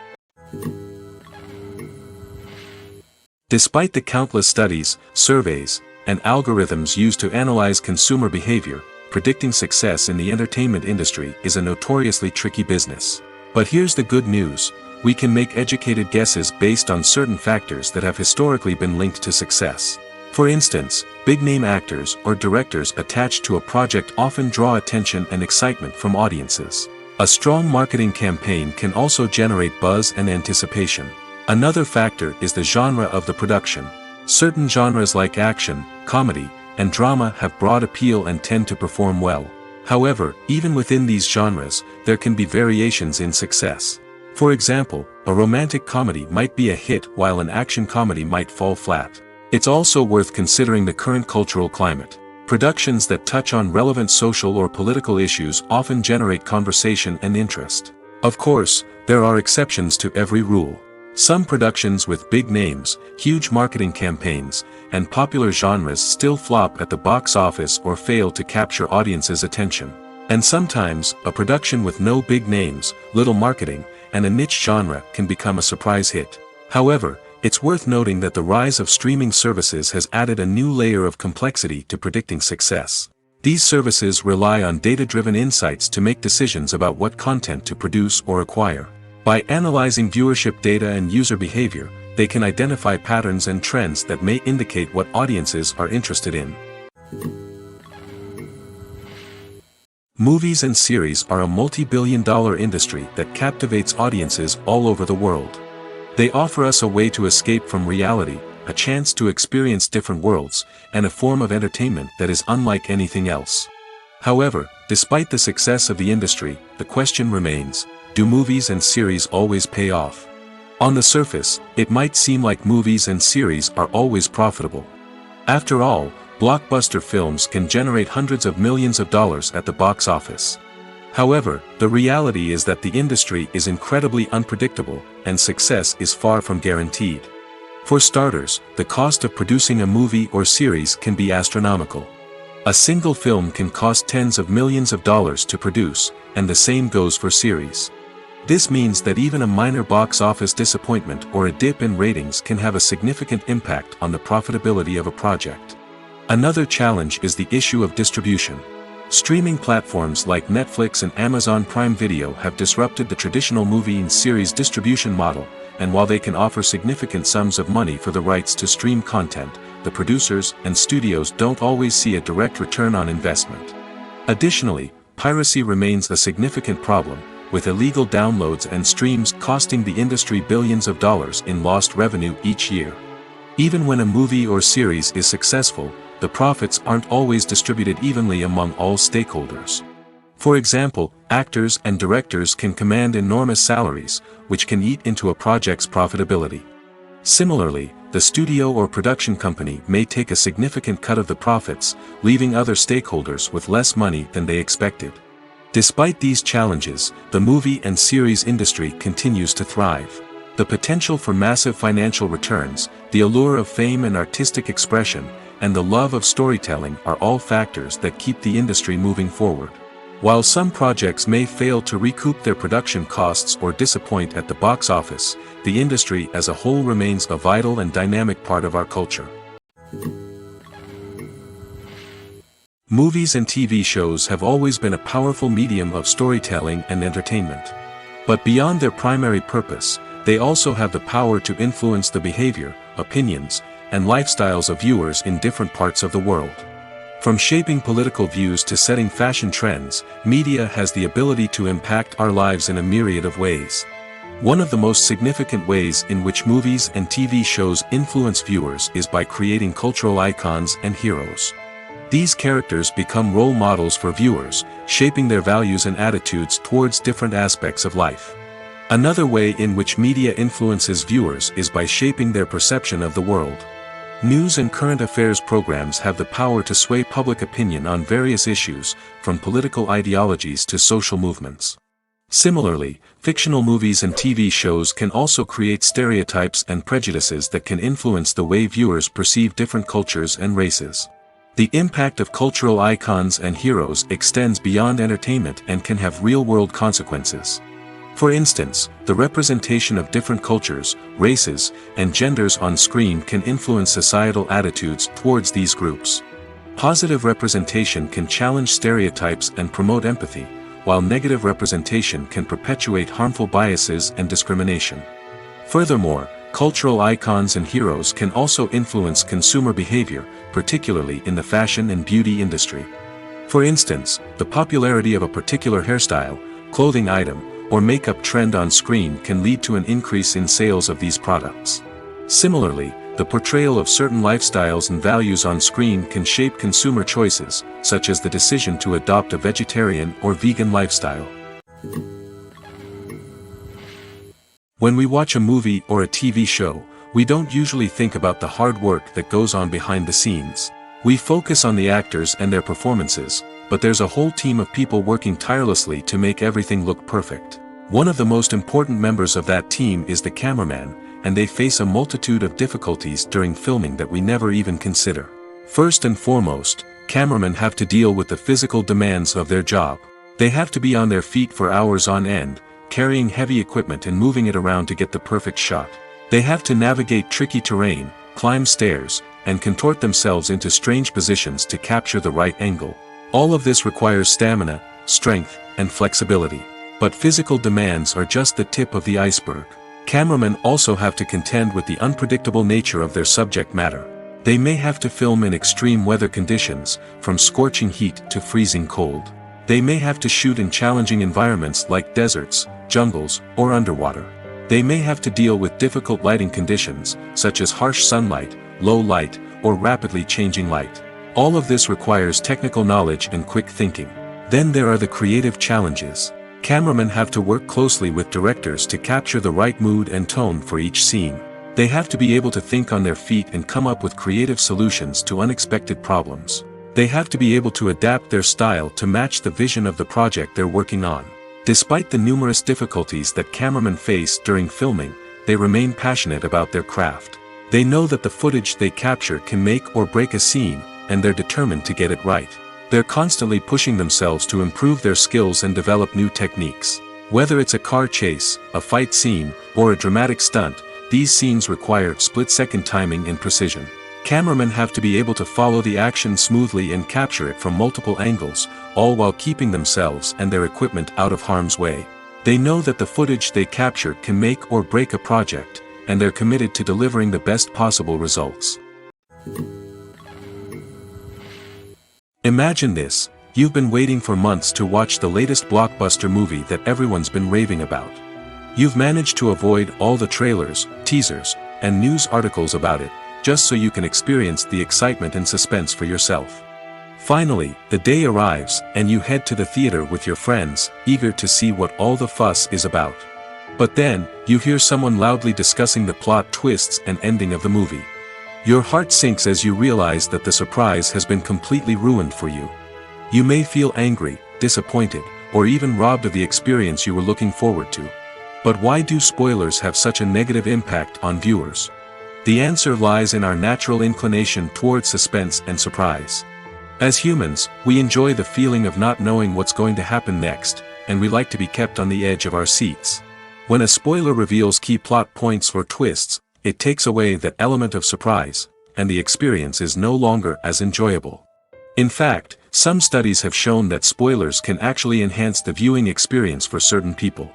Despite the countless studies, surveys, and algorithms used to analyze consumer behavior, predicting success in the entertainment industry is a notoriously tricky business. But here's the good news: we can make educated guesses based on certain factors that have historically been linked to success. For instance, big-name actors or directors attached to a project often draw attention and excitement from audiences. A strong marketing campaign can also generate buzz and anticipation. Another factor is the genre of the production. Certain genres like action, comedy, and drama have broad appeal and tend to perform well. However, even within these genres, there can be variations in success. For example, a romantic comedy might be a hit while an action comedy might fall flat. It's also worth considering the current cultural climate. Productions that touch on relevant social or political issues often generate conversation and interest. Of course, there are exceptions to every rule. Some productions with big names, huge marketing campaigns, and popular genres still flop at the box office or fail to capture audiences' attention. And sometimes, a production with no big names, little marketing, and a niche genre can become a surprise hit. However, it's worth noting that the rise of streaming services has added a new layer of complexity to predicting success. These services rely on data-driven insights to make decisions about what content to produce or acquire. By analyzing viewership data and user behavior, they can identify patterns and trends that may indicate what audiences are interested in. Movies and series are a multi-billion-dollar industry that captivates audiences all over the world. They offer us a way to escape from reality, a chance to experience different worlds, and a form of entertainment that is unlike anything else. However, despite the success of the industry, the question remains: do movies and series always pay off? On the surface, it might seem like movies and series are always profitable. After all, blockbuster films can generate hundreds of millions of dollars at the box office. However, the reality is that the industry is incredibly unpredictable, and success is far from guaranteed. For starters, the cost of producing a movie or series can be astronomical. A single film can cost tens of millions of dollars to produce, and the same goes for series. This means that even a minor box office disappointment or a dip in ratings can have a significant impact on the profitability of a project. Another challenge is the issue of distribution. Streaming platforms like Netflix and Amazon Prime Video have disrupted the traditional movie and series distribution model, and while they can offer significant sums of money for the rights to stream content, the producers and studios don't always see a direct return on investment. Additionally, piracy remains a significant problem, with illegal downloads and streams costing the industry billions of dollars in lost revenue each year. Even when a movie or series is successful, the profits aren't always distributed evenly among all stakeholders. For example, actors and directors can command enormous salaries, which can eat into a project's profitability. Similarly, the studio or production company may take a significant cut of the profits, leaving other stakeholders with less money than they expected. Despite these challenges, the movie and series industry continues to thrive. The potential for massive financial returns, the allure of fame and artistic expression, and the love of storytelling are all factors that keep the industry moving forward. While some projects may fail to recoup their production costs or disappoint at the box office, the industry as a whole remains a vital and dynamic part of our culture. Movies and TV shows have always been a powerful medium of storytelling and entertainment. But beyond their primary purpose, they also have the power to influence the behavior, opinions, and lifestyles of viewers in different parts of the world. From shaping political views to setting fashion trends, media has the ability to impact our lives in a myriad of ways. One of the most significant ways in which movies and TV shows influence viewers is by creating cultural icons and heroes. These characters become role models for viewers, shaping their values and attitudes towards different aspects of life. Another way in which media influences viewers is by shaping their perception of the world. News and current affairs programs have the power to sway public opinion on various issues, from political ideologies to social movements. Similarly, fictional movies and TV shows can also create stereotypes and prejudices that can influence the way viewers perceive different cultures and races. The impact of cultural icons and heroes extends beyond entertainment and can have real-world consequences. For instance, the representation of different cultures, races, and genders on screen can influence societal attitudes towards these groups. Positive representation can challenge stereotypes and promote empathy, while negative representation can perpetuate harmful biases and discrimination. Furthermore, cultural icons and heroes can also influence consumer behavior, particularly in the fashion and beauty industry. For instance, the popularity of a particular hairstyle, clothing item, or makeup trend on screen can lead to an increase in sales of these products. Similarly, the portrayal of certain lifestyles and values on screen can shape consumer choices, such as the decision to adopt a vegetarian or vegan lifestyle. When we watch a movie or a TV show, we don't usually think about the hard work that goes on behind the scenes. We focus on the actors and their performances, but there's a whole team of people working tirelessly to make everything look perfect. One of the most important members of that team is the cameraman, and they face a multitude of difficulties during filming that we never even consider. First and foremost, cameramen have to deal with the physical demands of their job. They have to be on their feet for hours on end, carrying heavy equipment and moving it around to get the perfect shot. They have to navigate tricky terrain, climb stairs, and contort themselves into strange positions to capture the right angle. All of this requires stamina, strength, and flexibility. But physical demands are just the tip of the iceberg. Cameramen also have to contend with the unpredictable nature of their subject matter. They may have to film in extreme weather conditions, from scorching heat to freezing cold. They may have to shoot in challenging environments like deserts, jungles, or underwater. They may have to deal with difficult lighting conditions, such as harsh sunlight, low light, or rapidly changing light. All of this requires technical knowledge and quick thinking. Then there are the creative challenges. Cameramen have to work closely with directors to capture the right mood and tone for each scene. They have to be able to think on their feet and come up with creative solutions to unexpected problems. They have to be able to adapt their style to match the vision of the project they're working on. Despite the numerous difficulties that cameramen face during filming, they remain passionate about their craft. They know that the footage they capture can make or break a scene, and they're determined to get it right. They're constantly pushing themselves to improve their skills and develop new techniques. Whether it's a car chase, a fight scene, or a dramatic stunt, these scenes require split-second timing and precision. Cameramen have to be able to follow the action smoothly and capture it from multiple angles, all while keeping themselves and their equipment out of harm's way. They know that the footage they capture can make or break a project, and they're committed to delivering the best possible results. Imagine this: you've been waiting for months to watch the latest blockbuster movie that everyone's been raving about. You've managed to avoid all the trailers, teasers, and news articles about it, just so you can experience the excitement and suspense for yourself. Finally, the day arrives, and you head to the theater with your friends, eager to see what all the fuss is about. But then, you hear someone loudly discussing the plot twists and ending of the movie. Your heart sinks as you realize that the surprise has been completely ruined for you. You may feel angry, disappointed, or even robbed of the experience you were looking forward to. But why do spoilers have such a negative impact on viewers? The answer lies in our natural inclination towards suspense and surprise. As humans, we enjoy the feeling of not knowing what's going to happen next, and we like to be kept on the edge of our seats. When a spoiler reveals key plot points or twists, it takes away that element of surprise, and the experience is no longer as enjoyable. In fact, some studies have shown that spoilers can actually enhance the viewing experience for certain people.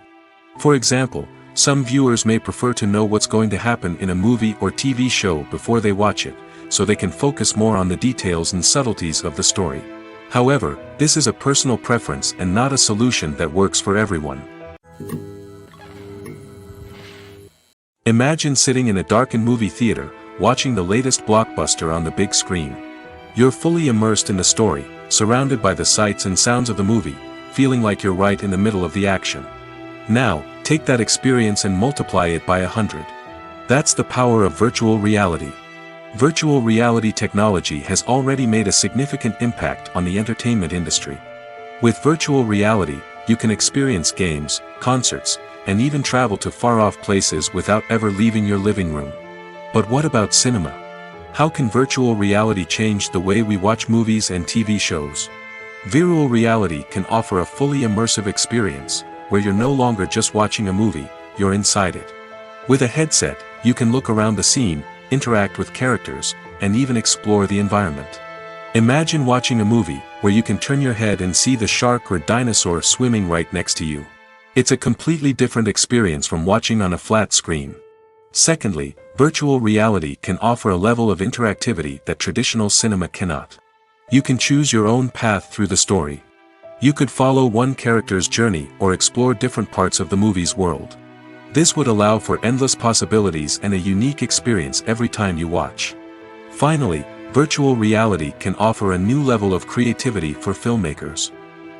For example, Some viewers may prefer to know what's going to happen in a movie or TV show before they watch it, so they can focus more on the details and subtleties of the story. However, this is a personal preference and not a solution that works for everyone. Imagine sitting in a darkened movie theater, watching the latest blockbuster on the big screen. You're fully immersed in the story, surrounded by the sights and sounds of the movie, feeling like you're right in the middle of the action. Now, take that experience and multiply it by 100. That's the power of virtual reality. Virtual reality technology has already made a significant impact on the entertainment industry. With virtual reality, you can experience games, concerts, and even travel to far-off places without ever leaving your living room. But what about cinema? How can virtual reality change the way we watch movies and TV shows? Virtual reality can offer a fully immersive experience, where you're no longer just watching a movie, you're inside it. With a headset, you can look around the scene, interact with characters, and even explore the environment. Imagine watching a movie, where you can turn your head and see the shark or dinosaur swimming right next to you. It's a completely different experience from watching on a flat screen. Secondly, virtual reality can offer a level of interactivity that traditional cinema cannot. You can choose your own path through the story. You could follow one character's journey or explore different parts of the movie's world. This would allow for endless possibilities and a unique experience every time you watch. Finally, virtual reality can offer a new level of creativity for filmmakers.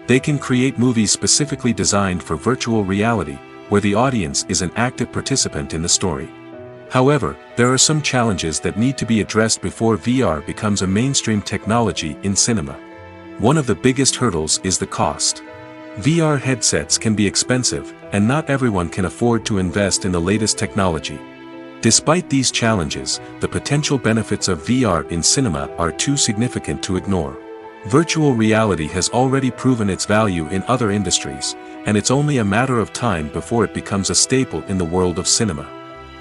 They can create movies specifically designed for virtual reality, where the audience is an active participant in the story. However, there are some challenges that need to be addressed before VR becomes a mainstream technology in cinema. One of the biggest hurdles is the cost. VR headsets can be expensive, and not everyone can afford to invest in the latest technology. Despite these challenges, the potential benefits of VR in cinema are too significant to ignore. Virtual reality has already proven its value in other industries, and it's only a matter of time before it becomes a staple in the world of cinema.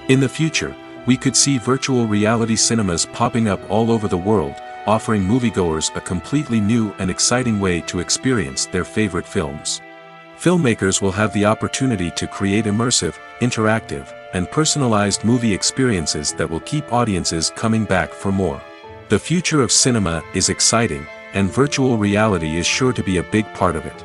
In the future, we could see virtual reality cinemas popping up all over the world, offering moviegoers a completely new and exciting way to experience their favorite films. Filmmakers will have the opportunity to create immersive, interactive, and personalized movie experiences that will keep audiences coming back for more. The future of cinema is exciting, and virtual reality is sure to be a big part of it.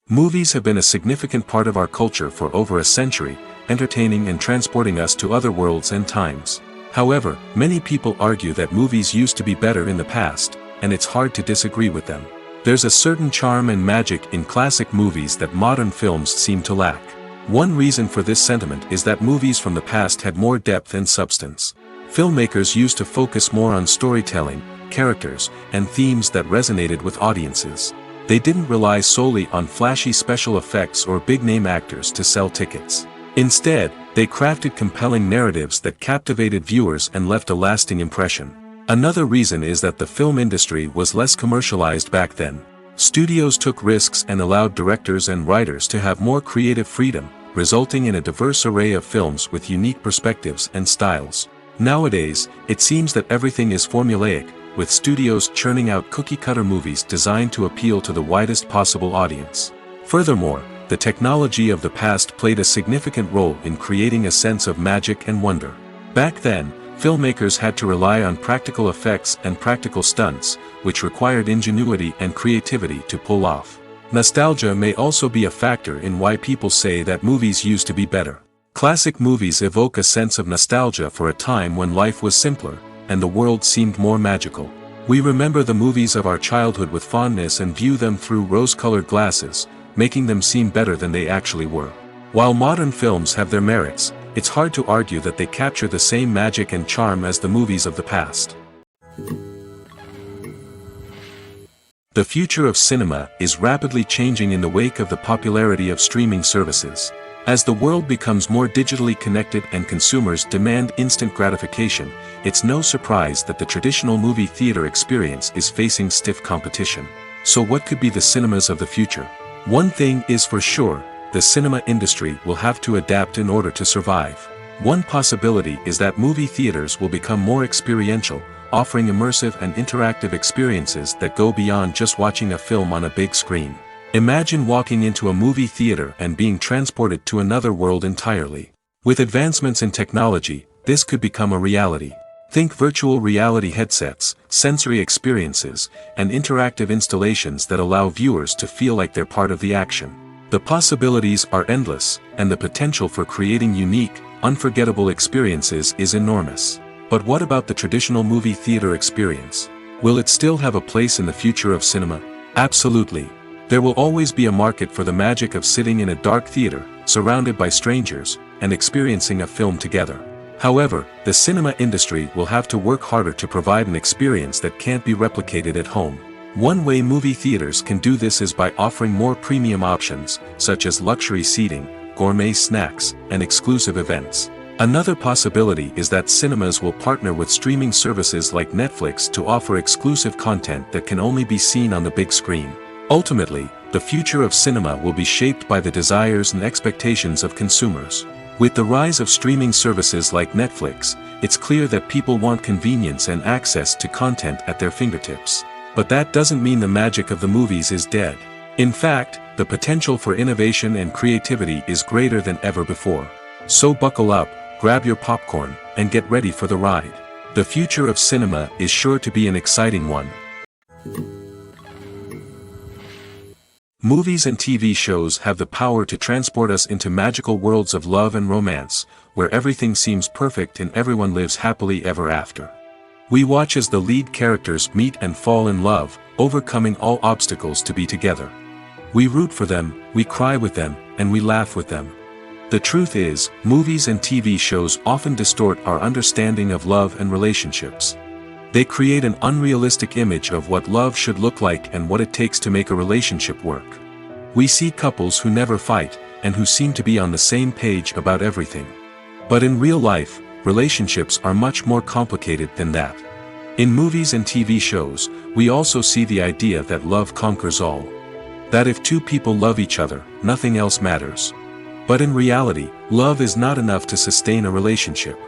Movies have been a significant part of our culture for over a century, entertaining and transporting us to other worlds and times. However, many people argue that movies used to be better in the past, and it's hard to disagree with them. There's a certain charm and magic in classic movies that modern films seem to lack. One reason for this sentiment is that movies from the past had more depth and substance. Filmmakers used to focus more on storytelling, characters, and themes that resonated with audiences. They didn't rely solely on flashy special effects or big-name actors to sell tickets. Instead, they crafted compelling narratives that captivated viewers and left a lasting impression. Another reason is that the film industry was less commercialized back then. Studios took risks and allowed directors and writers to have more creative freedom, resulting in a diverse array of films with unique perspectives and styles. Nowadays, it seems that everything is formulaic, with studios churning out cookie-cutter movies designed to appeal to the widest possible audience. Furthermore, the technology of the past played a significant role in creating a sense of magic and wonder. Back then, filmmakers had to rely on practical effects and practical stunts, which required ingenuity and creativity to pull off. Nostalgia may also be a factor in why people say that movies used to be better. Classic movies evoke a sense of nostalgia for a time when life was simpler, and the world seemed more magical. We remember the movies of our childhood with fondness and view them through rose-colored glasses, making them seem better than they actually were. While modern films have their merits, it's hard to argue that they capture the same magic and charm as the movies of the past. The future of cinema is rapidly changing in the wake of the popularity of streaming services. As the world becomes more digitally connected and consumers demand instant gratification, it's no surprise that the traditional movie theater experience is facing stiff competition. So what could be the cinemas of the future? One thing is for sure, the cinema industry will have to adapt in order to survive. One possibility is that movie theaters will become more experiential, offering immersive and interactive experiences that go beyond just watching a film on a big screen. Imagine walking into a movie theater and being transported to another world entirely. With advancements in technology, this could become a reality. Think virtual reality headsets, sensory experiences, and interactive installations that allow viewers to feel like they're part of the action. The possibilities are endless, and the potential for creating unique, unforgettable experiences is enormous. But what about the traditional movie theater experience? Will it still have a place in the future of cinema? Absolutely. There will always be a market for the magic of sitting in a dark theater, surrounded by strangers, and experiencing a film together. However, the cinema industry will have to work harder to provide an experience that can't be replicated at home. One way movie theaters can do this is by offering more premium options, such as luxury seating, gourmet snacks, and exclusive events. Another possibility is that cinemas will partner with streaming services like Netflix to offer exclusive content that can only be seen on the big screen. Ultimately, the future of cinema will be shaped by the desires and expectations of consumers. With the rise of streaming services like Netflix, it's clear that people want convenience and access to content at their fingertips. But that doesn't mean the magic of the movies is dead. In fact, the potential for innovation and creativity is greater than ever before. So buckle up, grab your popcorn, and get ready for the ride. The future of cinema is sure to be an exciting one. Movies and TV shows have the power to transport us into magical worlds of love and romance, where everything seems perfect and everyone lives happily ever after. We watch as the lead characters meet and fall in love, overcoming all obstacles to be together. We root for them, we cry with them, and we laugh with them. The truth is, movies and TV shows often distort our understanding of love and relationships. They create an unrealistic image of what love should look like and what it takes to make a relationship work. We see couples who never fight, and who seem to be on the same page about everything. But in real life, relationships are much more complicated than that. In movies and TV shows, we also see the idea that love conquers all. That if two people love each other, nothing else matters. But in reality, love is not enough to sustain a relationship.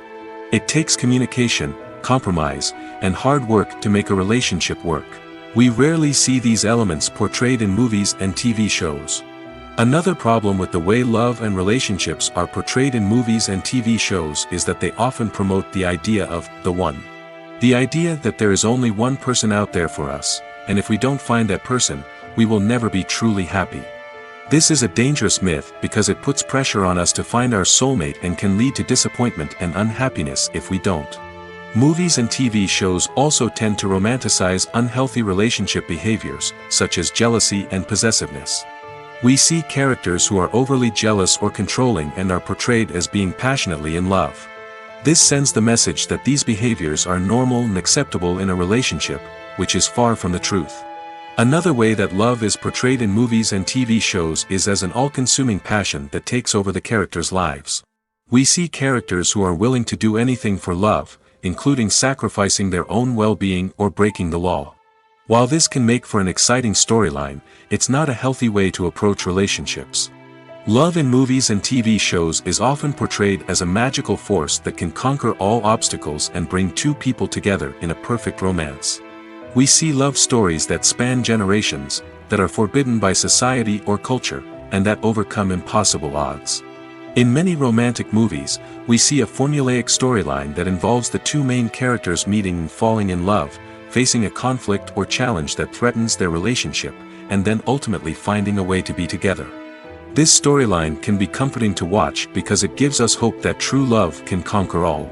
It takes communication, compromise, and hard work to make a relationship work. We rarely see these elements portrayed in movies and TV shows. Another problem with the way love and relationships are portrayed in movies and TV shows is that they often promote the idea of the one. The idea that there is only one person out there for us, and if we don't find that person, we will never be truly happy. This is a dangerous myth because it puts pressure on us to find our soulmate and can lead to disappointment and unhappiness if we don't. Movies and TV shows also tend to romanticize unhealthy relationship behaviors, such as jealousy and possessiveness. We see characters who are overly jealous or controlling and are portrayed as being passionately in love. This sends the message that these behaviors are normal and acceptable in a relationship, which is far from the truth. Another way that love is portrayed in movies and TV shows is as an all-consuming passion that takes over the characters' lives. We see characters who are willing to do anything for love, including sacrificing their own well-being or breaking the law. While this can make for an exciting storyline, it's not a healthy way to approach relationships. Love in movies and TV shows is often portrayed as a magical force that can conquer all obstacles and bring two people together in a perfect romance. We see love stories that span generations, that are forbidden by society or culture, and that overcome impossible odds. In many romantic movies, we see a formulaic storyline that involves the two main characters meeting and falling in love, facing a conflict or challenge that threatens their relationship, and then ultimately finding a way to be together. This storyline can be comforting to watch because it gives us hope that true love can conquer all.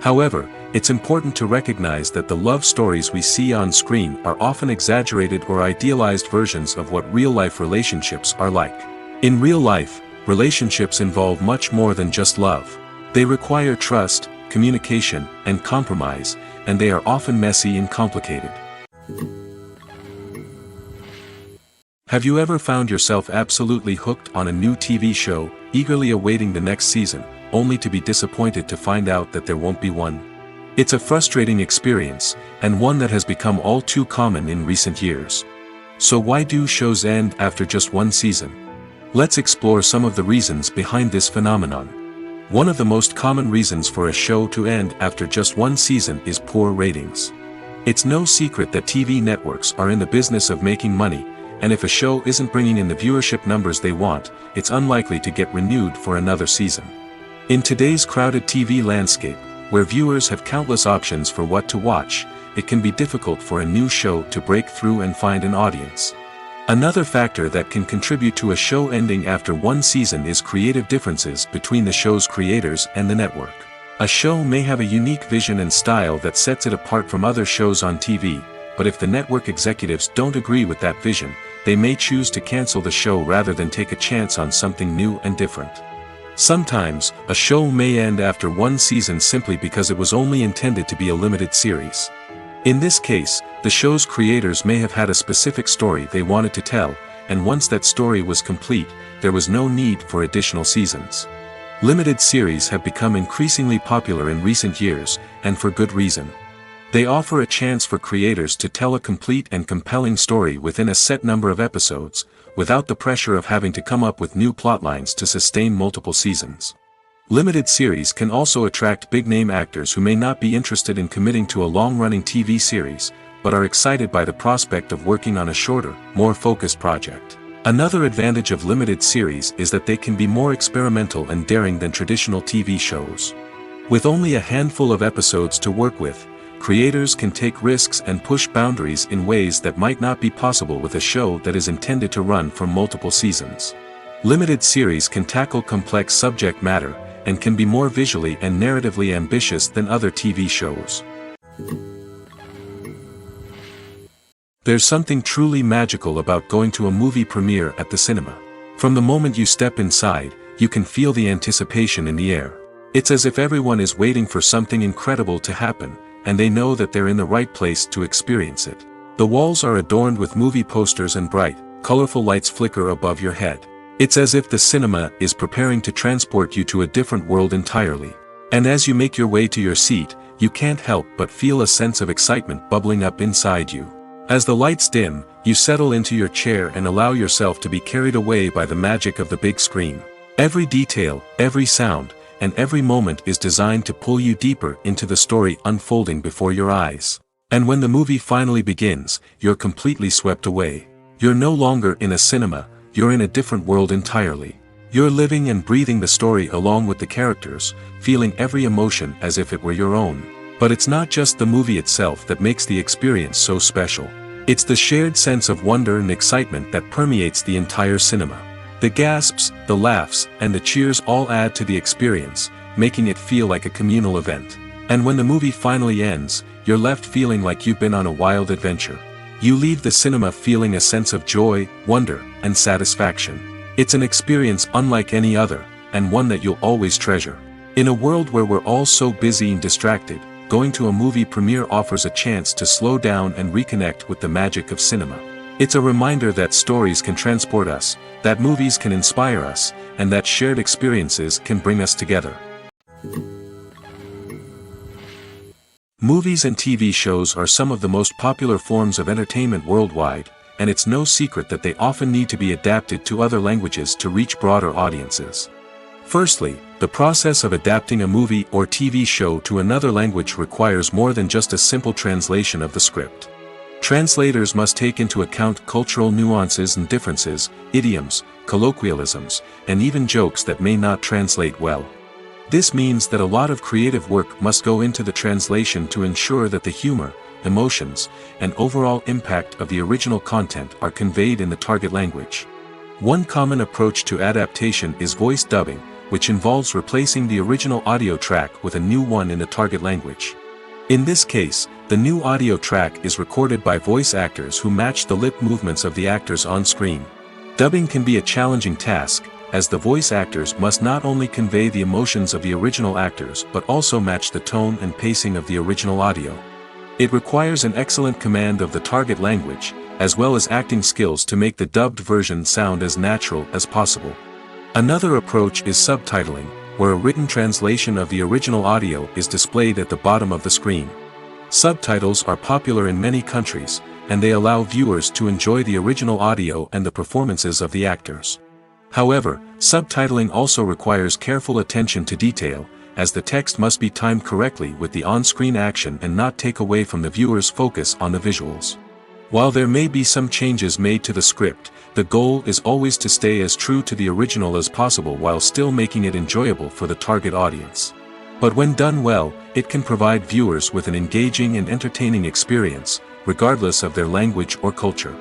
However, it's important to recognize that the love stories we see on screen are often exaggerated or idealized versions of what real-life relationships are like. In real life, relationships involve much more than just love. They require trust, communication, and compromise, and they are often messy and complicated. Have you ever found yourself absolutely hooked on a new TV show, eagerly awaiting the next season, only to be disappointed to find out that there won't be one? It's a frustrating experience, and one that has become all too common in recent years. So why do shows end after just one season? Let's explore some of the reasons behind this phenomenon. One of the most common reasons for a show to end after just one season is poor ratings. It's no secret that TV networks are in the business of making money, and if a show isn't bringing in the viewership numbers they want, it's unlikely to get renewed for another season. In today's crowded TV landscape, where viewers have countless options for what to watch, it can be difficult for a new show to break through and find an audience. Another factor that can contribute to a show ending after one season is creative differences between the show's creators and the network. A show may have a unique vision and style that sets it apart from other shows on TV, but if the network executives don't agree with that vision, they may choose to cancel the show rather than take a chance on something new and different. Sometimes, a show may end after one season simply because it was only intended to be a limited series. In this case, the show's creators may have had a specific story they wanted to tell, and once that story was complete, there was no need for additional seasons. Limited series have become increasingly popular in recent years, and for good reason. They offer a chance for creators to tell a complete and compelling story within a set number of episodes, without the pressure of having to come up with new plotlines to sustain multiple seasons. Limited series can also attract big-name actors who may not be interested in committing to a long-running TV series, but are excited by the prospect of working on a shorter, more focused project. Another advantage of limited series is that they can be more experimental and daring than traditional TV shows. With only a handful of episodes to work with, creators can take risks and push boundaries in ways that might not be possible with a show that is intended to run for multiple seasons. Limited series can tackle complex subject matter, and can be more visually and narratively ambitious than other TV shows. There's something truly magical about going to a movie premiere at the cinema. From the moment you step inside, you can feel the anticipation in the air. It's as if everyone is waiting for something incredible to happen, and they know that they're in the right place to experience it. The walls are adorned with movie posters and bright, colorful lights flicker above your head. It's as if the cinema is preparing to transport you to a different world entirely. And as you make your way to your seat, you can't help but feel a sense of excitement bubbling up inside you. As the lights dim, you settle into your chair and allow yourself to be carried away by the magic of the big screen. Every detail, every sound, and every moment is designed to pull you deeper into the story unfolding before your eyes. And when the movie finally begins, you're completely swept away. You're no longer in a cinema, you're in a different world entirely. You're living and breathing the story along with the characters, feeling every emotion as if it were your own. But it's not just the movie itself that makes the experience so special. It's the shared sense of wonder and excitement that permeates the entire cinema. The gasps, the laughs, and the cheers all add to the experience, making it feel like a communal event. And when the movie finally ends, you're left feeling like you've been on a wild adventure. You leave the cinema feeling a sense of joy, wonder, and satisfaction. It's an experience unlike any other, and one that you'll always treasure. In a world where we're all so busy and distracted, going to a movie premiere offers a chance to slow down and reconnect with the magic of cinema. It's a reminder that stories can transport us, that movies can inspire us, and that shared experiences can bring us together. Movies and TV shows are some of the most popular forms of entertainment worldwide, and it's no secret that they often need to be adapted to other languages to reach broader audiences. Firstly, the process of adapting a movie or TV show to another language requires more than just a simple translation of the script. Translators must take into account cultural nuances and differences, idioms, colloquialisms, and even jokes that may not translate well. This means that a lot of creative work must go into the translation to ensure that the humor, emotions, and overall impact of the original content are conveyed in the target language. One common approach to adaptation is voice dubbing, which involves replacing the original audio track with a new one in the target language. In this case, the new audio track is recorded by voice actors who match the lip movements of the actors on screen. Dubbing can be a challenging task, as the voice actors must not only convey the emotions of the original actors but also match the tone and pacing of the original audio. It requires an excellent command of the target language, as well as acting skills to make the dubbed version sound as natural as possible. Another approach is subtitling, where a written translation of the original audio is displayed at the bottom of the screen. Subtitles are popular in many countries, and they allow viewers to enjoy the original audio and the performances of the actors. However, subtitling also requires careful attention to detail, as the text must be timed correctly with the on-screen action and not take away from the viewer's focus on the visuals. While there may be some changes made to the script, the goal is always to stay as true to the original as possible while still making it enjoyable for the target audience. But when done well, it can provide viewers with an engaging and entertaining experience, regardless of their language or culture.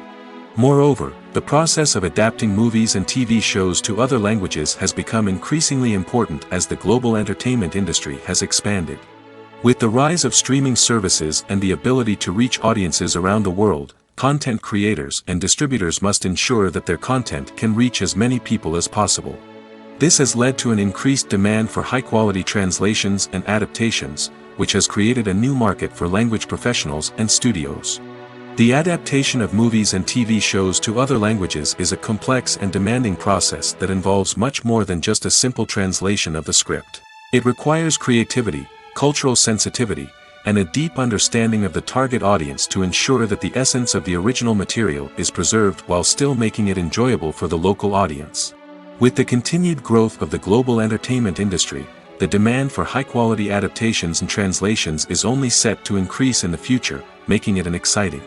Moreover, the process of adapting movies and TV shows to other languages has become increasingly important as the global entertainment industry has expanded. With the rise of streaming services and the ability to reach audiences around the world, content creators and distributors must ensure that their content can reach as many people as possible. This has led to an increased demand for high-quality translations and adaptations, which has created a new market for language professionals and studios. The adaptation of movies and TV shows to other languages is a complex and demanding process that involves much more than just a simple translation of the script. It requires creativity, cultural sensitivity, and a deep understanding of the target audience to ensure that the essence of the original material is preserved while still making it enjoyable for the local audience. With the continued growth of the global entertainment industry, the demand for high-quality adaptations and translations is only set to increase in the future, making it an exciting.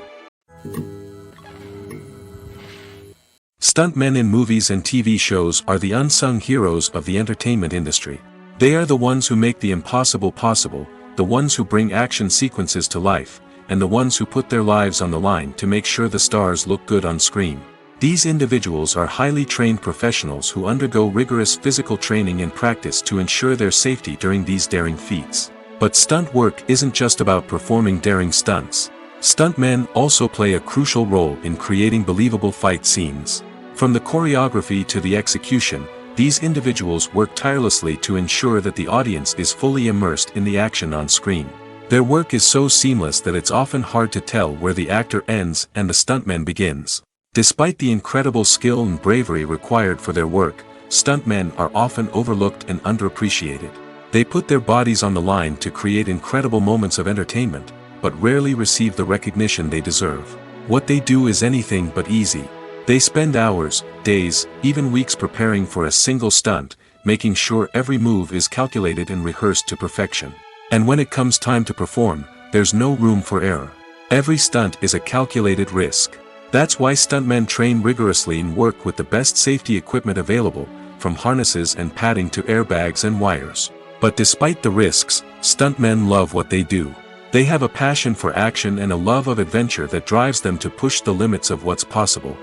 Stuntmen in movies and TV shows are the unsung heroes of the entertainment industry. They are the ones who make the impossible possible, the ones who bring action sequences to life, and the ones who put their lives on the line to make sure the stars look good on screen. These individuals are highly trained professionals who undergo rigorous physical training and practice to ensure their safety during these daring feats. But stunt work isn't just about performing daring stunts. Stuntmen also play a crucial role in creating believable fight scenes. From the choreography to the execution, these individuals work tirelessly to ensure that the audience is fully immersed in the action on screen. Their work is so seamless that it's often hard to tell where the actor ends and the stuntman begins. Despite the incredible skill and bravery required for their work, stuntmen are often overlooked and underappreciated. They put their bodies on the line to create incredible moments of entertainment, but rarely receive the recognition they deserve. What they do is anything but easy. They spend hours, days, even weeks preparing for a single stunt, making sure every move is calculated and rehearsed to perfection. And when it comes time to perform, there's no room for error. Every stunt is a calculated risk. That's why stuntmen train rigorously and work with the best safety equipment available, from harnesses and padding to airbags and wires. But despite the risks, stuntmen love what they do. They have a passion for action and a love of adventure that drives them to push the limits of what's possible.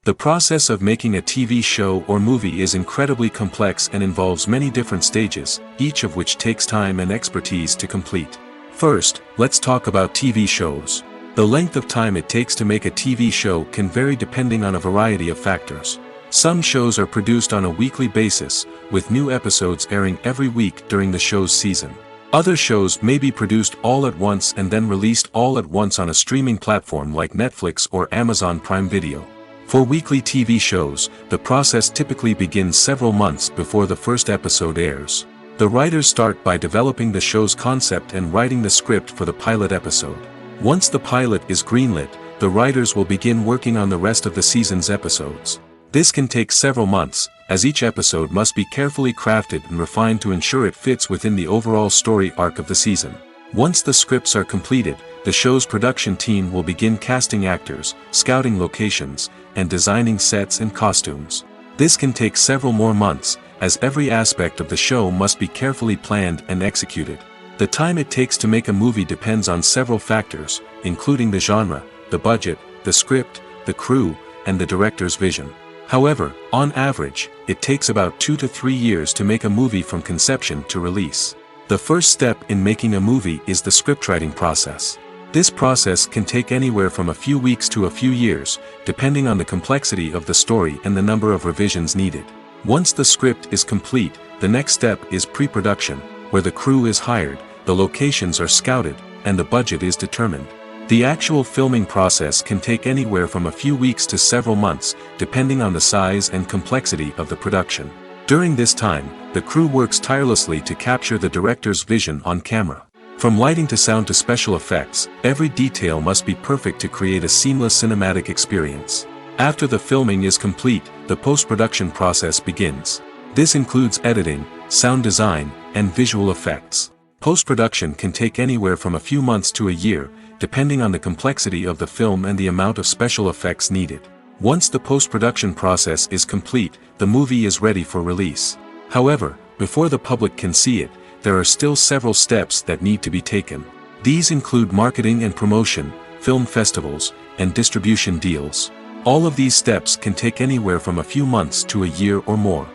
The process of making a TV show or movie is incredibly complex and involves many different stages, each of which takes time and expertise to complete. First, let's talk about TV shows. The length of time it takes to make a TV show can vary depending on a variety of factors. Some shows are produced on a weekly basis, with new episodes airing every week during the show's season. Other shows may be produced all at once and then released all at once on a streaming platform like Netflix or Amazon Prime Video. For weekly TV shows, the process typically begins several months before the first episode airs. The writers start by developing the show's concept and writing the script for the pilot episode. Once the pilot is greenlit, the writers will begin working on the rest of the season's episodes. This can take several months, as each episode must be carefully crafted and refined to ensure it fits within the overall story arc of the season. Once the scripts are completed, the show's production team will begin casting actors, scouting locations, and designing sets and costumes. This can take several more months, as every aspect of the show must be carefully planned and executed. The time it takes to make a movie depends on several factors, including the genre, the budget, the script, the crew, and the director's vision. However, on average, it takes about 2 to 3 years to make a movie from conception to release. The first step in making a movie is the scriptwriting process. This process can take anywhere from a few weeks to a few years, depending on the complexity of the story and the number of revisions needed. Once the script is complete, the next step is pre-production, where the crew is hired, the locations are scouted, and the budget is determined. The actual filming process can take anywhere from a few weeks to several months, depending on the size and complexity of the production. During this time, the crew works tirelessly to capture the director's vision on camera. From lighting to sound to special effects, every detail must be perfect to create a seamless cinematic experience. After the filming is complete, the post-production process begins. This includes editing, sound design, and visual effects. Post-production can take anywhere from a few months to a year, depending on the complexity of the film and the amount of special effects needed. Once the post-production process is complete, the movie is ready for release. However, before the public can see it, there are still several steps that need to be taken. These include marketing and promotion, film festivals, and distribution deals. All of these steps can take anywhere from a few months to a year or more.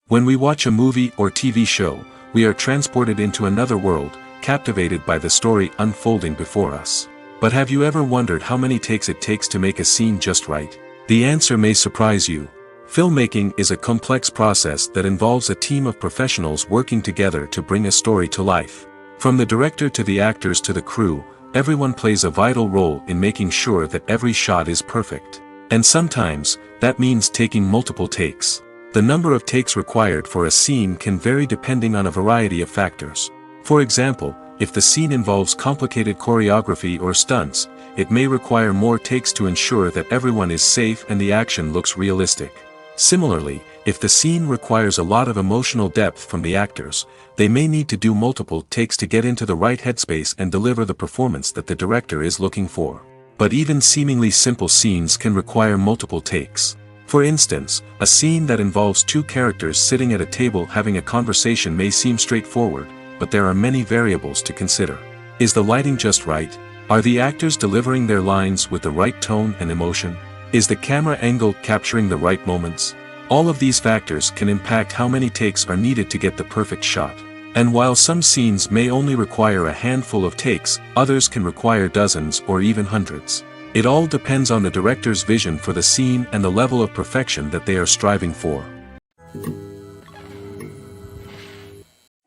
When we watch a movie or TV show, we are transported into another world, captivated by the story unfolding before us. But have you ever wondered how many takes it takes to make a scene just right? The answer may surprise you. Filmmaking is a complex process that involves a team of professionals working together to bring a story to life. From the director to the actors to the crew, everyone plays a vital role in making sure that every shot is perfect. And sometimes, that means taking multiple takes. The number of takes required for a scene can vary depending on a variety of factors. For example, if the scene involves complicated choreography or stunts, it may require more takes to ensure that everyone is safe and the action looks realistic. Similarly, if the scene requires a lot of emotional depth from the actors, they may need to do multiple takes to get into the right headspace and deliver the performance that the director is looking for. But even seemingly simple scenes can require multiple takes. For instance, a scene that involves two characters sitting at a table having a conversation may seem straightforward, but there are many variables to consider. Is the lighting just right? Are the actors delivering their lines with the right tone and emotion? Is the camera angle capturing the right moments? All of these factors can impact how many takes are needed to get the perfect shot. And while some scenes may only require a handful of takes, others can require dozens or even hundreds. It all depends on the director's vision for the scene and the level of perfection that they are striving for.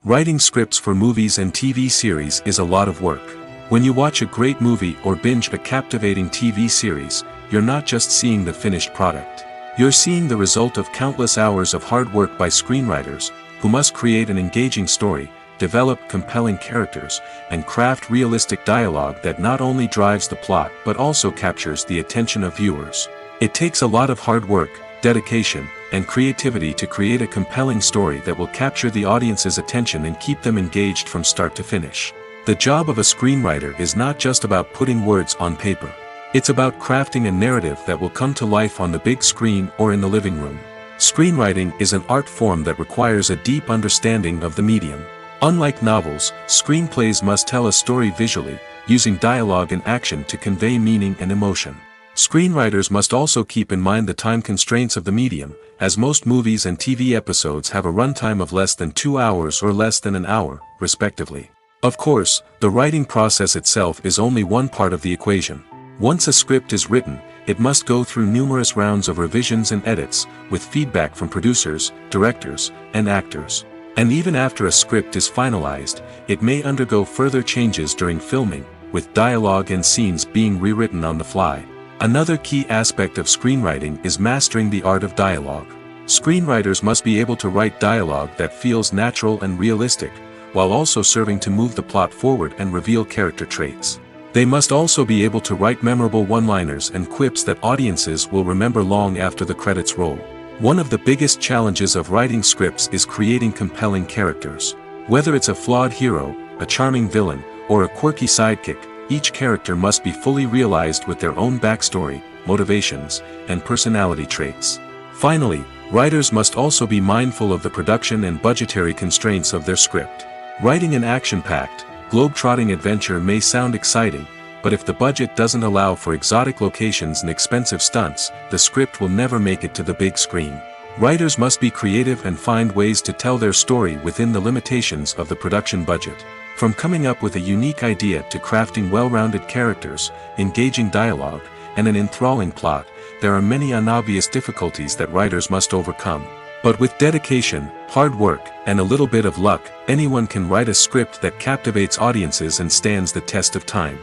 Writing scripts for movies and TV series is a lot of work. When you watch a great movie or binge a captivating TV series, you're not just seeing the finished product. You're seeing the result of countless hours of hard work by screenwriters, who must create an engaging story, develop compelling characters, and craft realistic dialogue that not only drives the plot but also captures the attention of viewers. It takes a lot of hard work, dedication, and creativity to create a compelling story that will capture the audience's attention and keep them engaged from start to finish. The job of a screenwriter is not just about putting words on paper. It's about crafting a narrative that will come to life on the big screen or in the living room. Screenwriting is an art form that requires a deep understanding of the medium. Unlike novels, screenplays must tell a story visually, using dialogue and action to convey meaning and emotion. Screenwriters must also keep in mind the time constraints of the medium, as most movies and TV episodes have a runtime of less than 2 hours or less than an hour, respectively. Of course, the writing process itself is only one part of the equation. Once a script is written, it must go through numerous rounds of revisions and edits, with feedback from producers, directors, and actors. And even after a script is finalized, it may undergo further changes during filming, with dialogue and scenes being rewritten on the fly. Another key aspect of screenwriting is mastering the art of dialogue. Screenwriters must be able to write dialogue that feels natural and realistic, while also serving to move the plot forward and reveal character traits. They must also be able to write memorable one-liners and quips that audiences will remember long after the credits roll. One of the biggest challenges of writing scripts is creating compelling characters. Whether it's a flawed hero, a charming villain, or a quirky sidekick, each character must be fully realized with their own backstory, motivations, and personality traits. Finally, writers must also be mindful of the production and budgetary constraints of their script. Writing an action-packed, globe-trotting adventure may sound exciting, but if the budget doesn't allow for exotic locations and expensive stunts, the script will never make it to the big screen. Writers must be creative and find ways to tell their story within the limitations of the production budget. From coming up with a unique idea to crafting well-rounded characters, engaging dialogue, and an enthralling plot, there are many unobvious difficulties that writers must overcome. But with dedication, hard work, and a little bit of luck, anyone can write a script that captivates audiences and stands the test of time.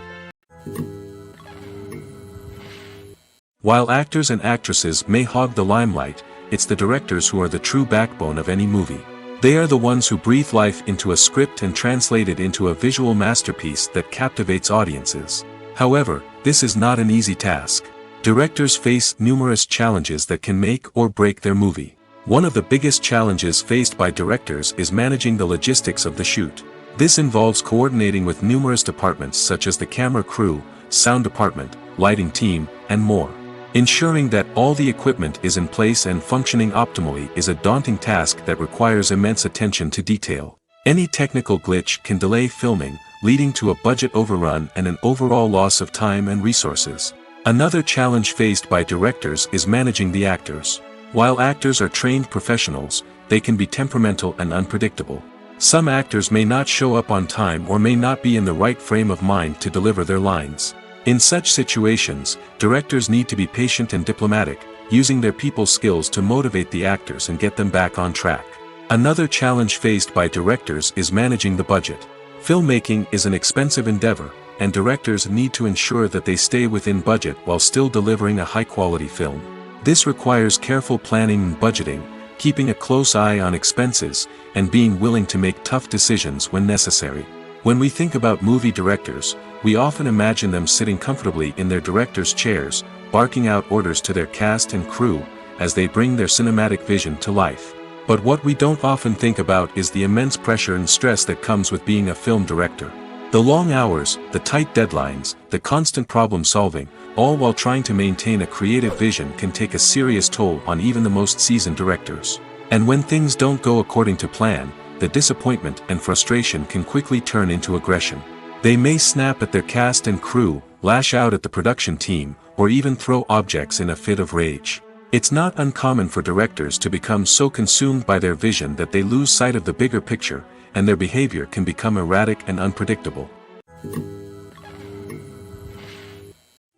While actors and actresses may hog the limelight, it's the directors who are the true backbone of any movie. They are the ones who breathe life into a script and translate it into a visual masterpiece that captivates audiences. However, this is not an easy task. Directors face numerous challenges that can make or break their movie. One of the biggest challenges faced by directors is managing the logistics of the shoot. This involves coordinating with numerous departments such as the camera crew, sound department, lighting team, and more. Ensuring that all the equipment is in place and functioning optimally is a daunting task that requires immense attention to detail. Any technical glitch can delay filming, leading to a budget overrun and an overall loss of time and resources. Another challenge faced by directors is managing the actors. While actors are trained professionals, they can be temperamental and unpredictable. Some actors may not show up on time or may not be in the right frame of mind to deliver their lines. In such situations, directors need to be patient and diplomatic, using their people skills to motivate the actors and get them back on track. Another challenge faced by directors is managing the budget. Filmmaking is an expensive endeavor, and directors need to ensure that they stay within budget while still delivering a high-quality film. This requires careful planning and budgeting, keeping a close eye on expenses, and being willing to make tough decisions when necessary. When we think about movie directors, we often imagine them sitting comfortably in their director's chairs, barking out orders to their cast and crew, as they bring their cinematic vision to life. But what we don't often think about is the immense pressure and stress that comes with being a film director. The long hours, the tight deadlines, the constant problem solving, all while trying to maintain a creative vision can take a serious toll on even the most seasoned directors. And when things don't go according to plan, the disappointment and frustration can quickly turn into aggression. They may snap at their cast and crew, lash out at the production team, or even throw objects in a fit of rage. It's not uncommon for directors to become so consumed by their vision that they lose sight of the bigger picture, and their behavior can become erratic and unpredictable.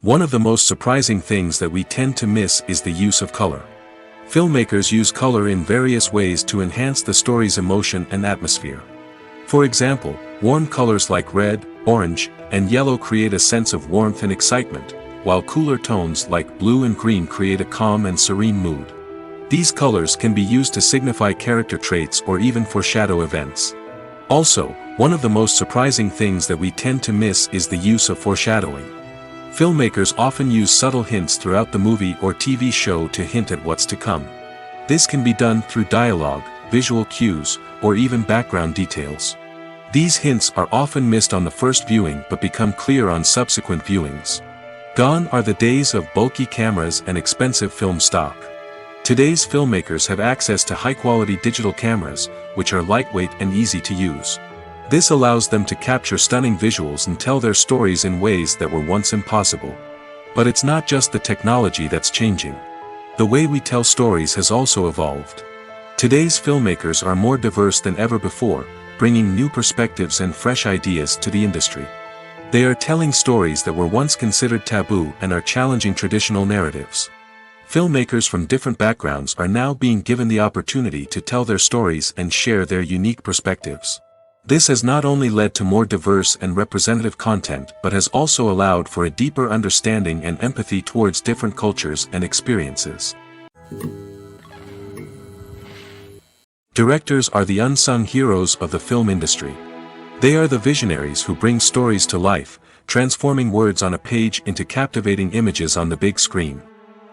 One of the most surprising things that we tend to miss is the use of color. Filmmakers use color in various ways to enhance the story's emotion and atmosphere. For example, warm colors like red, orange, and yellow create a sense of warmth and excitement, while cooler tones like blue and green create a calm and serene mood. These colors can be used to signify character traits or even foreshadow events. Also, one of the most surprising things that we tend to miss is the use of foreshadowing. Filmmakers often use subtle hints throughout the movie or TV show to hint at what's to come. This can be done through dialogue, visual cues, or even background details. These hints are often missed on the first viewing but become clear on subsequent viewings. Gone are the days of bulky cameras and expensive film stock. Today's filmmakers have access to high-quality digital cameras, which are lightweight and easy to use. This allows them to capture stunning visuals and tell their stories in ways that were once impossible. But it's not just the technology that's changing. The way we tell stories has also evolved. Today's filmmakers are more diverse than ever before, bringing new perspectives and fresh ideas to the industry. They are telling stories that were once considered taboo and are challenging traditional narratives. Filmmakers from different backgrounds are now being given the opportunity to tell their stories and share their unique perspectives. This has not only led to more diverse and representative content but has also allowed for a deeper understanding and empathy towards different cultures and experiences. Directors are the unsung heroes of the film industry. They are the visionaries who bring stories to life, transforming words on a page into captivating images on the big screen.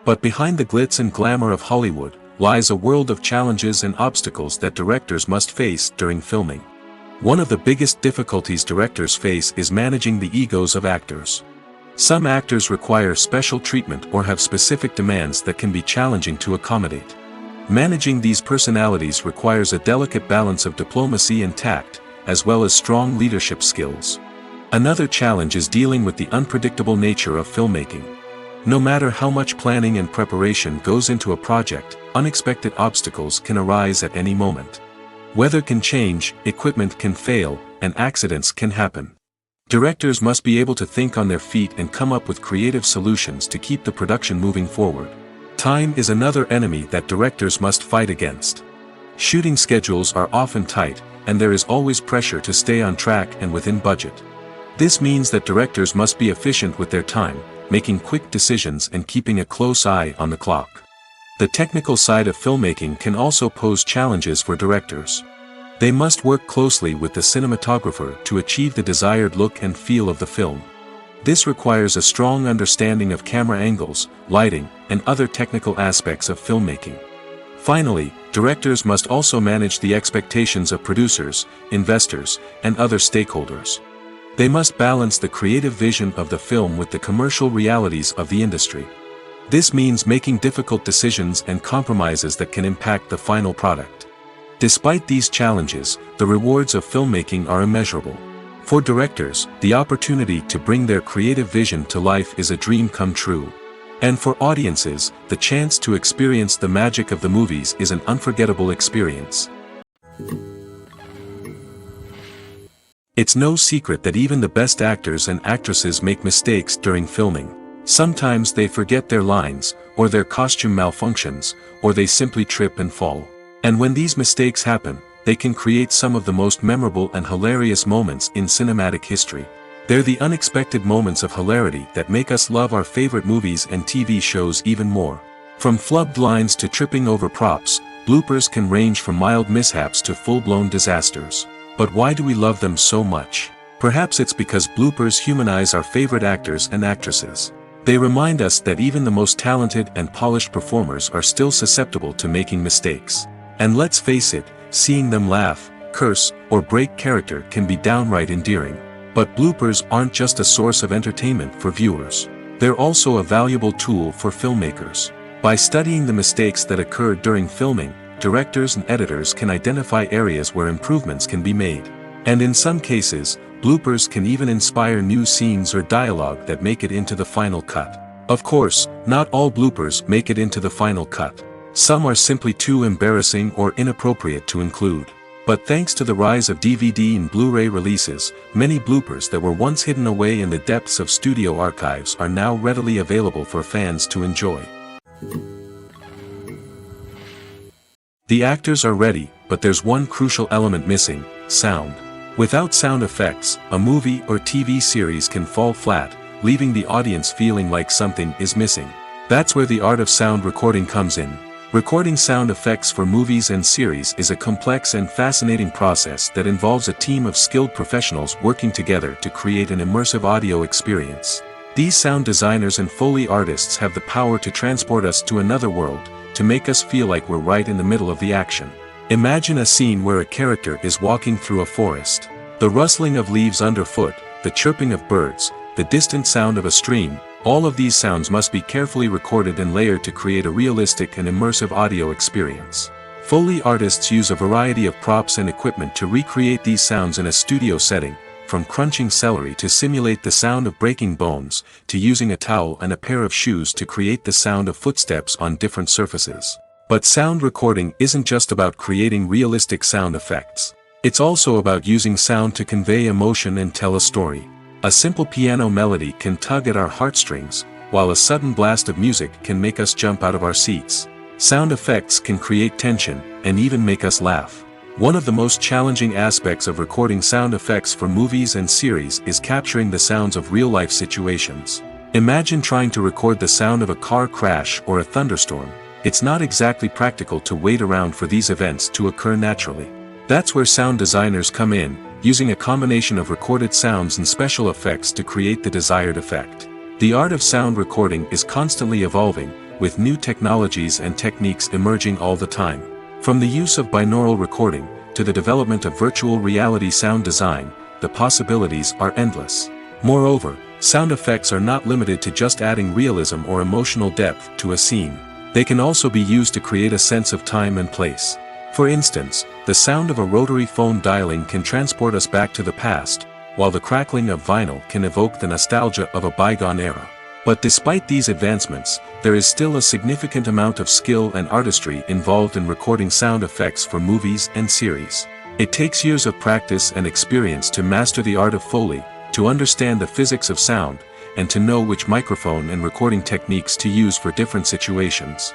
But behind the glitz and glamour of Hollywood lies a world of challenges and obstacles that directors must face during filming. One of the biggest difficulties directors face is managing the egos of actors. Some actors require special treatment or have specific demands that can be challenging to accommodate. Managing these personalities requires a delicate balance of diplomacy and tact, as well as strong leadership skills. Another challenge is dealing with the unpredictable nature of filmmaking. No matter how much planning and preparation goes into a project, unexpected obstacles can arise at any moment. Weather can change, equipment can fail, and accidents can happen. Directors must be able to think on their feet and come up with creative solutions to keep the production moving forward. Time is another enemy that directors must fight against. Shooting schedules are often tight, and there is always pressure to stay on track and within budget. This means that directors must be efficient with their time, making quick decisions and keeping a close eye on the clock. The technical side of filmmaking can also pose challenges for directors. They must work closely with the cinematographer to achieve the desired look and feel of the film. This requires a strong understanding of camera angles, lighting, and other technical aspects of filmmaking. Finally, directors must also manage the expectations of producers, investors, and other stakeholders. They must balance the creative vision of the film with the commercial realities of the industry. This means making difficult decisions and compromises that can impact the final product. Despite these challenges, the rewards of filmmaking are immeasurable. For directors, the opportunity to bring their creative vision to life is a dream come true. And for audiences, the chance to experience the magic of the movies is an unforgettable experience. It's no secret that even the best actors and actresses make mistakes during filming. Sometimes they forget their lines, or their costume malfunctions, or they simply trip and fall. And when these mistakes happen, they can create some of the most memorable and hilarious moments in cinematic history. They're the unexpected moments of hilarity that make us love our favorite movies and TV shows even more. From flubbed lines to tripping over props, bloopers can range from mild mishaps to full-blown disasters. But why do we love them so much? Perhaps it's because bloopers humanize our favorite actors and actresses. They remind us that even the most talented and polished performers are still susceptible to making mistakes. And let's face it, seeing them laugh, curse, or break character can be downright endearing. But bloopers aren't just a source of entertainment for viewers. They're also a valuable tool for filmmakers. By studying the mistakes that occurred during filming, directors and editors can identify areas where improvements can be made. And in some cases, bloopers can even inspire new scenes or dialogue that make it into the final cut. Of course, not all bloopers make it into the final cut. Some are simply too embarrassing or inappropriate to include. But thanks to the rise of DVD and Blu-ray releases, many bloopers that were once hidden away in the depths of studio archives are now readily available for fans to enjoy. The actors are ready, but there's one crucial element missing: sound. Without sound effects, a movie or TV series can fall flat, leaving the audience feeling like something is missing. That's where the art of sound recording comes in. Recording sound effects for movies and series is a complex and fascinating process that involves a team of skilled professionals working together to create an immersive audio experience. These sound designers and Foley artists have the power to transport us to another world, to make us feel like we're right in the middle of the action. Imagine a scene where a character is walking through a forest. The rustling of leaves underfoot, the chirping of birds, the distant sound of a stream, all of these sounds must be carefully recorded and layered to create a realistic and immersive audio experience. Foley artists use a variety of props and equipment to recreate these sounds in a studio setting, from crunching celery to simulate the sound of breaking bones, to using a towel and a pair of shoes to create the sound of footsteps on different surfaces. But sound recording isn't just about creating realistic sound effects. It's also about using sound to convey emotion and tell a story. A simple piano melody can tug at our heartstrings, while a sudden blast of music can make us jump out of our seats. Sound effects can create tension, and even make us laugh. One of the most challenging aspects of recording sound effects for movies and series is capturing the sounds of real-life situations. Imagine trying to record the sound of a car crash or a thunderstorm. It's not exactly practical to wait around for these events to occur naturally. That's where sound designers come in, using a combination of recorded sounds and special effects to create the desired effect. The art of sound recording is constantly evolving, with new technologies and techniques emerging all the time. From the use of binaural recording, to the development of virtual reality sound design, the possibilities are endless. Moreover, sound effects are not limited to just adding realism or emotional depth to a scene. They can also be used to create a sense of time and place. For instance, the sound of a rotary phone dialing can transport us back to the past, while the crackling of vinyl can evoke the nostalgia of a bygone era. But despite these advancements, there is still a significant amount of skill and artistry involved in recording sound effects for movies and series. It takes years of practice and experience to master the art of Foley, to understand the physics of sound, and to know which microphone and recording techniques to use for different situations.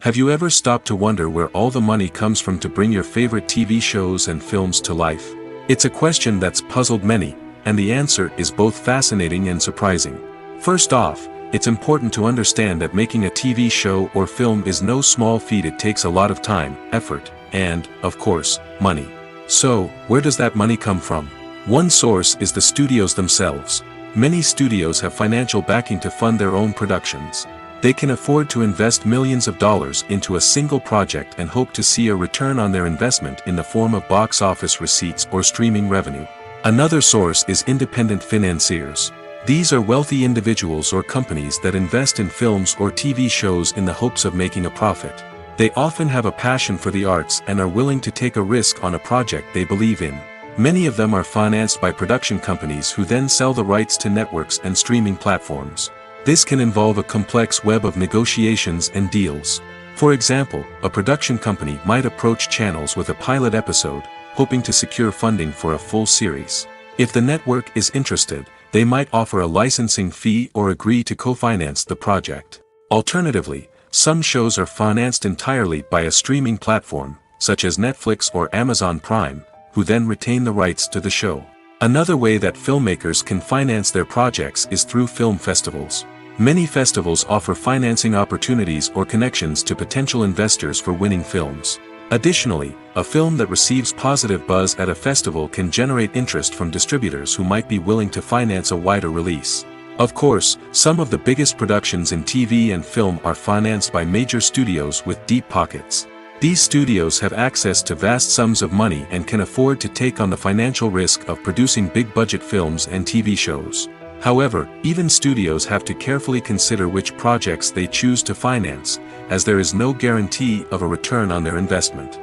Have you ever stopped to wonder where all the money comes from to bring your favorite TV shows and films to life? It's a question that's puzzled many, and the answer is both fascinating and surprising. First off, it's important to understand that making a TV show or film is no small feat. It takes a lot of time, effort, and, of course, money. So, where does that money come from? One source is the studios themselves. Many studios have financial backing to fund their own productions. They can afford to invest millions of dollars into a single project and hope to see a return on their investment in the form of box office receipts or streaming revenue. Another source is independent financiers. These are wealthy individuals or companies that invest in films or TV shows in the hopes of making a profit. They often have a passion for the arts and are willing to take a risk on a project they believe in. Many of them are financed by production companies who then sell the rights to networks and streaming platforms. This can involve a complex web of negotiations and deals. For example, a production company might approach channels with a pilot episode, hoping to secure funding for a full series. If the network is interested, they might offer a licensing fee or agree to co-finance the project. Alternatively, some shows are financed entirely by a streaming platform, such as Netflix or Amazon Prime, who then retain the rights to the show. Another way that filmmakers can finance their projects is through film festivals. Many festivals offer financing opportunities or connections to potential investors for winning films. Additionally, a film that receives positive buzz at a festival can generate interest from distributors who might be willing to finance a wider release. Of course, some of the biggest productions in TV and film are financed by major studios with deep pockets. These studios have access to vast sums of money and can afford to take on the financial risk of producing big-budget films and TV shows. However, even studios have to carefully consider which projects they choose to finance, as there is no guarantee of a return on their investment.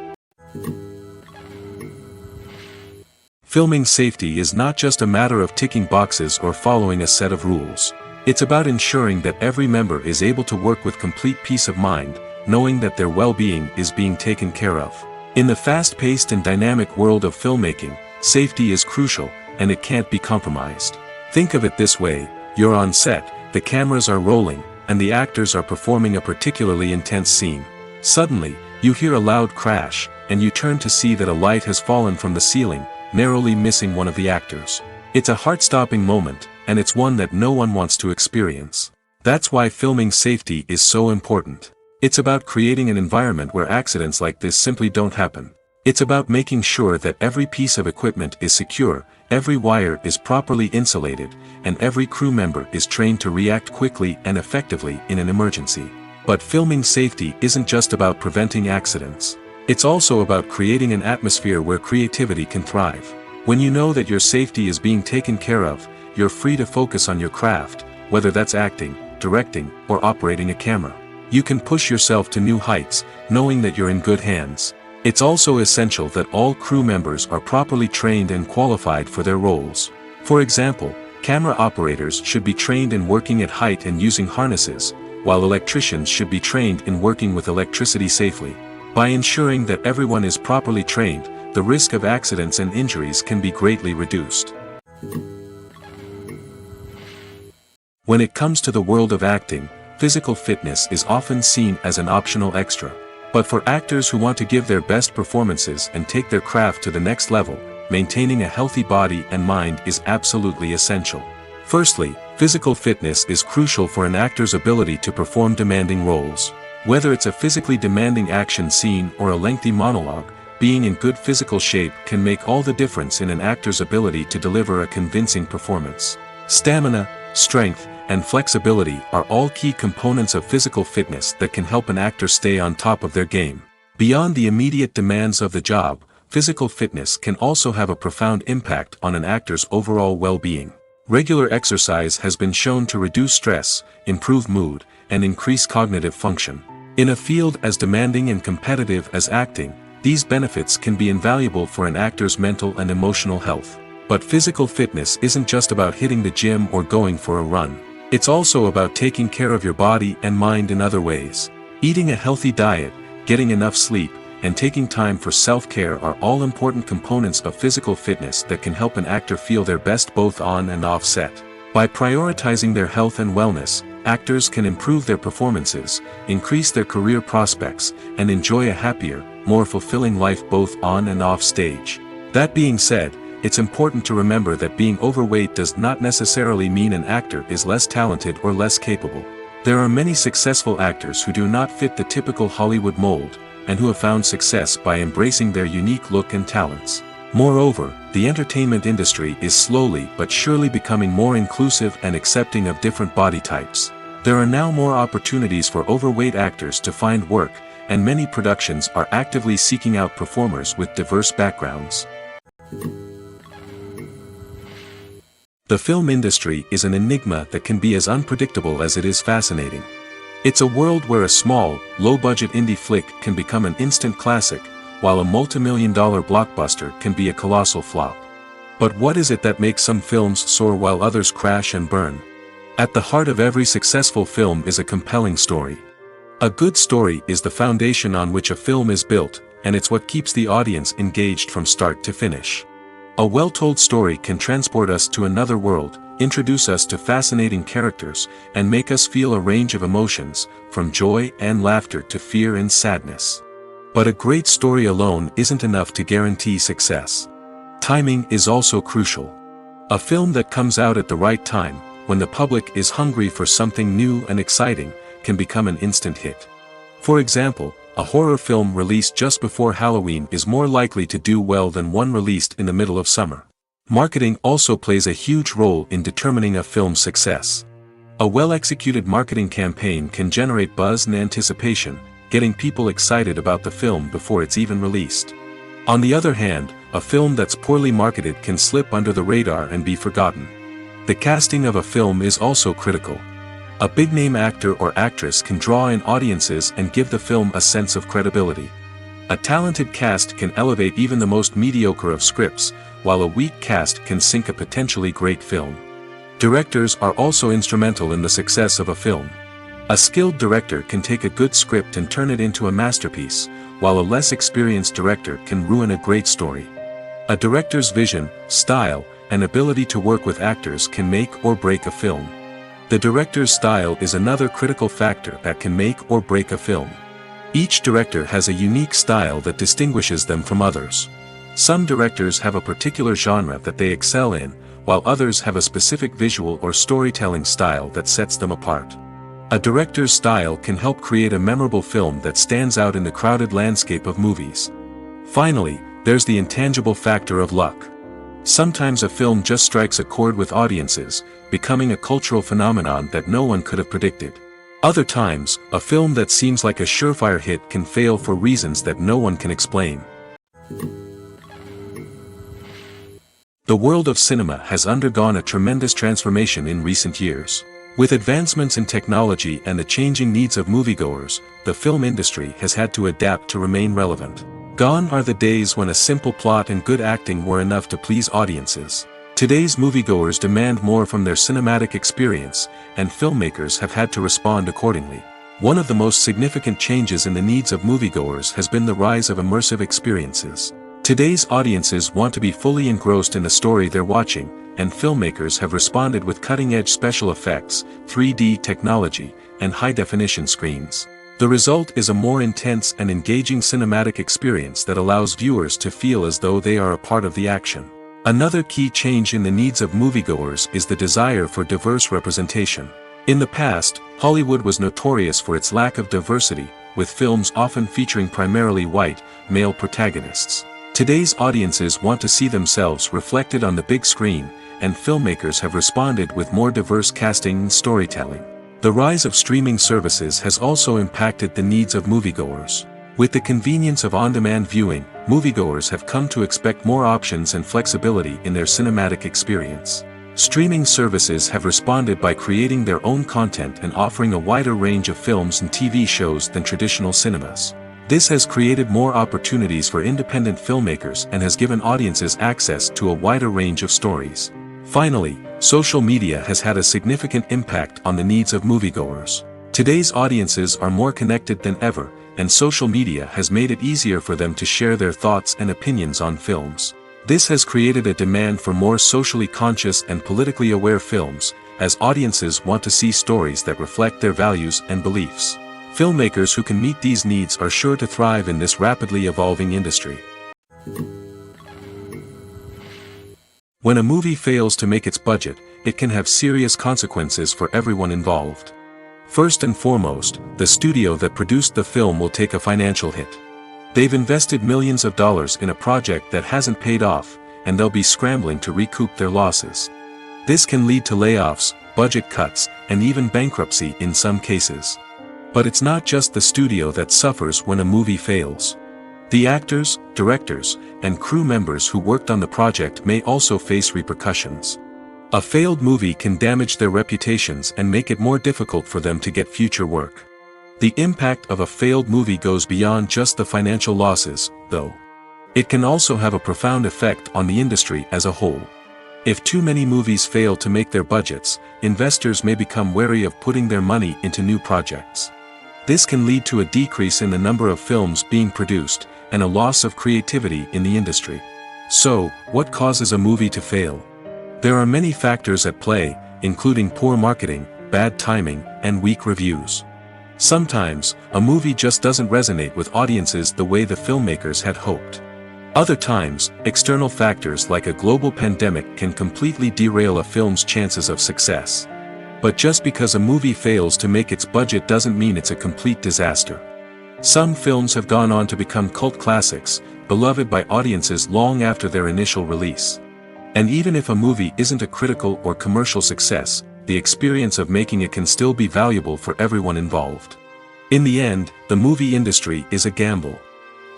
Filming safety is not just a matter of ticking boxes or following a set of rules. It's about ensuring that every member is able to work with complete peace of mind, knowing that their well-being is being taken care of. In the fast-paced and dynamic world of filmmaking, safety is crucial, and it can't be compromised. Think of it this way: you're on set, the cameras are rolling, and the actors are performing a particularly intense scene. Suddenly, you hear a loud crash, and you turn to see that a light has fallen from the ceiling, narrowly missing one of the actors. It's a heart-stopping moment, and it's one that no one wants to experience. That's why filming safety is so important. It's about creating an environment where accidents like this simply don't happen. It's about making sure that every piece of equipment is secure, every wire is properly insulated, and every crew member is trained to react quickly and effectively in an emergency. But filming safety isn't just about preventing accidents. It's also about creating an atmosphere where creativity can thrive. When you know that your safety is being taken care of, you're free to focus on your craft, whether that's acting, directing, or operating a camera. You can push yourself to new heights, knowing that you're in good hands. It's also essential that all crew members are properly trained and qualified for their roles. For example, camera operators should be trained in working at height and using harnesses, while electricians should be trained in working with electricity safely. By ensuring that everyone is properly trained, the risk of accidents and injuries can be greatly reduced. When it comes to the world of acting, physical fitness is often seen as an optional extra. But for actors who want to give their best performances and take their craft to the next level, maintaining a healthy body and mind is absolutely essential. Firstly, physical fitness is crucial for an actor's ability to perform demanding roles. Whether it's a physically demanding action scene or a lengthy monologue, being in good physical shape can make all the difference in an actor's ability to deliver a convincing performance. Stamina, strength, and flexibility are all key components of physical fitness that can help an actor stay on top of their game. Beyond the immediate demands of the job, physical fitness can also have a profound impact on an actor's overall well-being. Regular exercise has been shown to reduce stress, improve mood, and increase cognitive function. In a field as demanding and competitive as acting, these benefits can be invaluable for an actor's mental and emotional health. But physical fitness isn't just about hitting the gym or going for a run. It's also about taking care of your body and mind in other ways. Eating a healthy diet, getting enough sleep, and taking time for self-care are all important components of physical fitness that can help an actor feel their best both on and off set. By prioritizing their health and wellness, actors can improve their performances, increase their career prospects, and enjoy a happier, more fulfilling life both on and off stage. That being said, it's important to remember that being overweight does not necessarily mean an actor is less talented or less capable. There are many successful actors who do not fit the typical Hollywood mold, and who have found success by embracing their unique look and talents. Moreover, the entertainment industry is slowly but surely becoming more inclusive and accepting of different body types. There are now more opportunities for overweight actors to find work, and many productions are actively seeking out performers with diverse backgrounds. The film industry is an enigma that can be as unpredictable as it is fascinating. It's a world where a small, low-budget indie flick can become an instant classic, while a multi-million-dollar blockbuster can be a colossal flop. But what is it that makes some films soar while others crash and burn? At the heart of every successful film is a compelling story. A good story is the foundation on which a film is built, and it's what keeps the audience engaged from start to finish. A well-told story can transport us to another world, introduce us to fascinating characters, and make us feel a range of emotions, from joy and laughter to fear and sadness. But a great story alone isn't enough to guarantee success. Timing is also crucial. A film that comes out at the right time, when the public is hungry for something new and exciting, can become an instant hit. For example, a horror film released just before Halloween is more likely to do well than one released in the middle of summer. Marketing also plays a huge role in determining a film's success. A well-executed marketing campaign can generate buzz and anticipation, getting people excited about the film before it's even released. On the other hand, a film that's poorly marketed can slip under the radar and be forgotten. The casting of a film is also critical. A big-name actor or actress can draw in audiences and give the film a sense of credibility. A talented cast can elevate even the most mediocre of scripts, while a weak cast can sink a potentially great film. Directors are also instrumental in the success of a film. A skilled director can take a good script and turn it into a masterpiece, while a less experienced director can ruin a great story. A director's vision, style, and ability to work with actors can make or break a film. The director's style is another critical factor that can make or break a film. Each director has a unique style that distinguishes them from others. Some directors have a particular genre that they excel in, while others have a specific visual or storytelling style that sets them apart. A director's style can help create a memorable film that stands out in the crowded landscape of movies. Finally, there's the intangible factor of luck. Sometimes a film just strikes a chord with audiences, becoming a cultural phenomenon that no one could have predicted. Other times, a film that seems like a surefire hit can fail for reasons that no one can explain. The world of cinema has undergone a tremendous transformation in recent years. With advancements in technology and the changing needs of moviegoers, the film industry has had to adapt to remain relevant. Gone are the days when a simple plot and good acting were enough to please audiences. Today's moviegoers demand more from their cinematic experience, and filmmakers have had to respond accordingly. One of the most significant changes in the needs of moviegoers has been the rise of immersive experiences. Today's audiences want to be fully engrossed in the story they're watching, and filmmakers have responded with cutting-edge special effects, 3D technology, and high-definition screens. The result is a more intense and engaging cinematic experience that allows viewers to feel as though they are a part of the action. Another key change in the needs of moviegoers is the desire for diverse representation. In the past, Hollywood was notorious for its lack of diversity, with films often featuring primarily white, male protagonists. Today's audiences want to see themselves reflected on the big screen, and filmmakers have responded with more diverse casting and storytelling. The rise of streaming services has also impacted the needs of moviegoers. With the convenience of on-demand viewing, moviegoers have come to expect more options and flexibility in their cinematic experience. Streaming services have responded by creating their own content and offering a wider range of films and TV shows than traditional cinemas. This has created more opportunities for independent filmmakers and has given audiences access to a wider range of stories. Finally, social media has had a significant impact on the needs of moviegoers. Today's audiences are more connected than ever, and social media has made it easier for them to share their thoughts and opinions on films. This has created a demand for more socially conscious and politically aware films, as audiences want to see stories that reflect their values and beliefs. Filmmakers who can meet these needs are sure to thrive in this rapidly evolving industry. When a movie fails to make its budget, it can have serious consequences for everyone involved. First and foremost, the studio that produced the film will take a financial hit. They've invested millions of dollars in a project that hasn't paid off, and they'll be scrambling to recoup their losses. This can lead to layoffs, budget cuts, and even bankruptcy in some cases. But it's not just the studio that suffers when a movie fails. The actors, directors, and crew members who worked on the project may also face repercussions. A failed movie can damage their reputations and make it more difficult for them to get future work. The impact of a failed movie goes beyond just the financial losses, though. It can also have a profound effect on the industry as a whole. If too many movies fail to make their budgets, investors may become wary of putting their money into new projects. This can lead to a decrease in the number of films being produced, and a loss of creativity in the industry. So, what causes a movie to fail? There are many factors at play, including poor marketing, bad timing, and weak reviews. Sometimes, a movie just doesn't resonate with audiences the way the filmmakers had hoped. Other times, external factors like a global pandemic can completely derail a film's chances of success. But just because a movie fails to make its budget doesn't mean it's a complete disaster. Some films have gone on to become cult classics, beloved by audiences long after their initial release. And even if a movie isn't a critical or commercial success, the experience of making it can still be valuable for everyone involved. In the end, the movie industry is a gamble.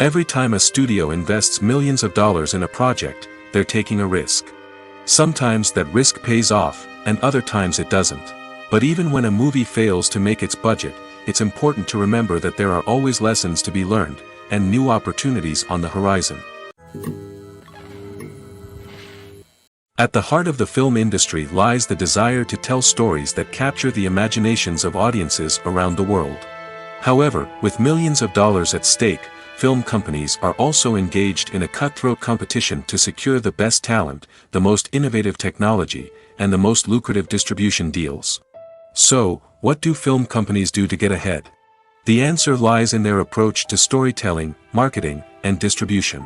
Every time a studio invests millions of dollars in a project, they're taking a risk. Sometimes that risk pays off, and other times it doesn't. But even when a movie fails to make its budget, it's important to remember that there are always lessons to be learned, and new opportunities on the horizon. At the heart of the film industry lies the desire to tell stories that capture the imaginations of audiences around the world. However, with millions of dollars at stake, film companies are also engaged in a cutthroat competition to secure the best talent, the most innovative technology, and the most lucrative distribution deals. So, what do film companies do to get ahead? The answer lies in their approach to storytelling, marketing, and distribution.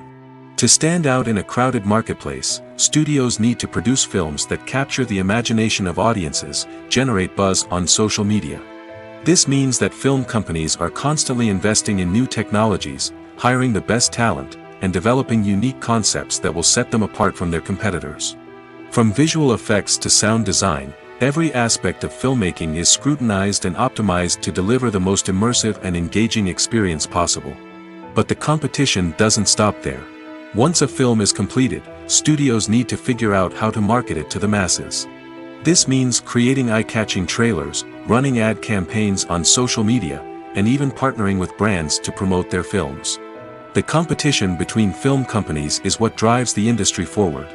To stand out in a crowded marketplace, studios need to produce films that capture the imagination of audiences, generate buzz on social media. This means that film companies are constantly investing in new technologies, hiring the best talent, and developing unique concepts that will set them apart from their competitors. From visual effects to sound design, every aspect of filmmaking is scrutinized and optimized to deliver the most immersive and engaging experience possible. But the competition doesn't stop there. Once a film is completed, studios need to figure out how to market it to the masses. This means creating eye-catching trailers, running ad campaigns on social media, and even partnering with brands to promote their films. The competition between film companies is what drives the industry forward.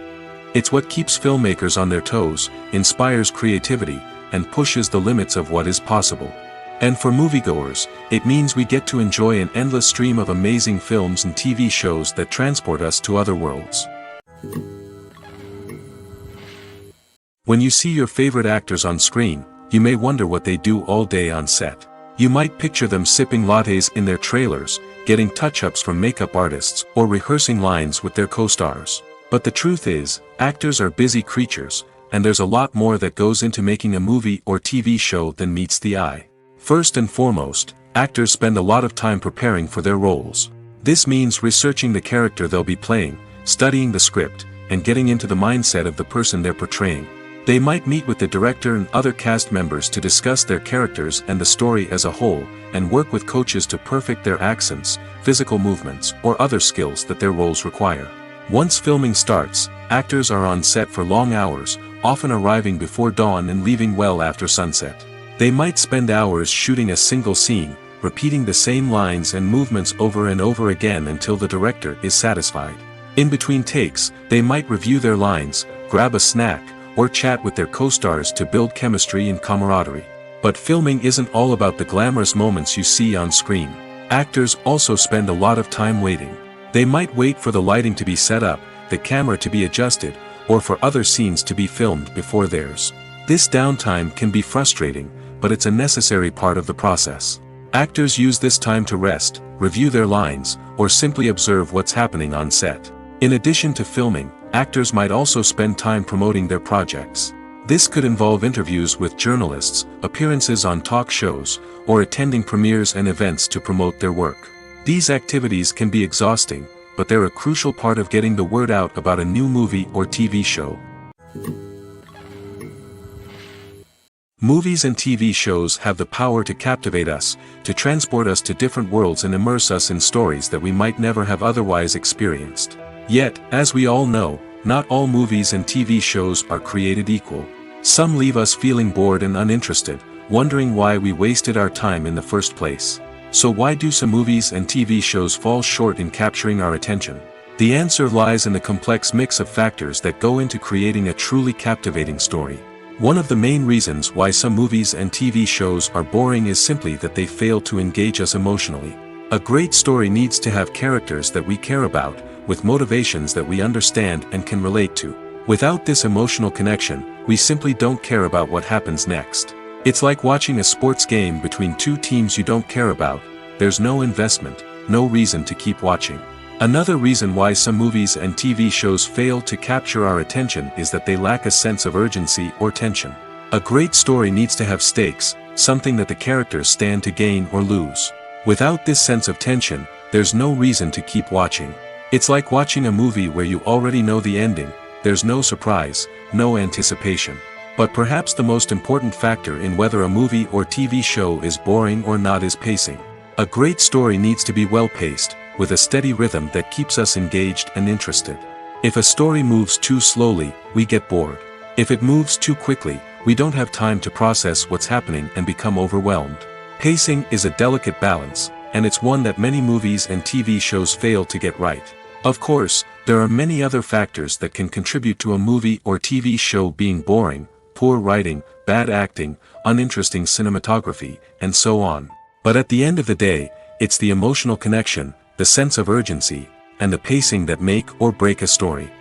It's what keeps filmmakers on their toes, inspires creativity, and pushes the limits of what is possible. And for moviegoers, it means we get to enjoy an endless stream of amazing films and TV shows that transport us to other worlds. When you see your favorite actors on screen, you may wonder what they do all day on set. You might picture them sipping lattes in their trailers, getting touch-ups from makeup artists, or rehearsing lines with their co-stars. But the truth is, actors are busy creatures, and there's a lot more that goes into making a movie or TV show than meets the eye. First and foremost, actors spend a lot of time preparing for their roles. This means researching the character they'll be playing, studying the script, and getting into the mindset of the person they're portraying. They might meet with the director and other cast members to discuss their characters and the story as a whole, and work with coaches to perfect their accents, physical movements, or other skills that their roles require. Once filming starts, actors are on set for long hours, often arriving before dawn and leaving well after sunset. They might spend hours shooting a single scene, repeating the same lines and movements over and over again until the director is satisfied. In between takes, they might review their lines, grab a snack, or chat with their co-stars to build chemistry and camaraderie. But filming isn't all about the glamorous moments you see on screen. Actors also spend a lot of time waiting. They might wait for the lighting to be set up, the camera to be adjusted, or for other scenes to be filmed before theirs. This downtime can be frustrating, but it's a necessary part of the process. Actors use this time to rest, review their lines, or simply observe what's happening on set. In addition to filming, actors might also spend time promoting their projects. This could involve interviews with journalists, appearances on talk shows, or attending premieres and events to promote their work. These activities can be exhausting, but they're a crucial part of getting the word out about a new movie or TV show. Movies and TV shows have the power to captivate us, to transport us to different worlds and immerse us in stories that we might never have otherwise experienced. Yet, as we all know, not all movies and TV shows are created equal. Some leave us feeling bored and uninterested, wondering why we wasted our time in the first place. So why do some movies and TV shows fall short in capturing our attention? The answer lies in the complex mix of factors that go into creating a truly captivating story. One of the main reasons why some movies and TV shows are boring is simply that they fail to engage us emotionally. A great story needs to have characters that we care about, with motivations that we understand and can relate to. Without this emotional connection, we simply don't care about what happens next. It's like watching a sports game between two teams you don't care about. There's no investment, no reason to keep watching. Another reason why some movies and TV shows fail to capture our attention is that they lack a sense of urgency or tension. A great story needs to have stakes, something that the characters stand to gain or lose. Without this sense of tension, there's no reason to keep watching. It's like watching a movie where you already know the ending. There's no surprise, no anticipation. But perhaps the most important factor in whether a movie or TV show is boring or not is pacing. A great story needs to be well-paced, with a steady rhythm that keeps us engaged and interested. If a story moves too slowly, we get bored. If it moves too quickly, we don't have time to process what's happening and become overwhelmed. Pacing is a delicate balance, and it's one that many movies and TV shows fail to get right. Of course, there are many other factors that can contribute to a movie or TV show being boring: poor writing, bad acting, uninteresting cinematography, and so on. But at the end of the day, it's the emotional connection, the sense of urgency, and the pacing that make or break a story.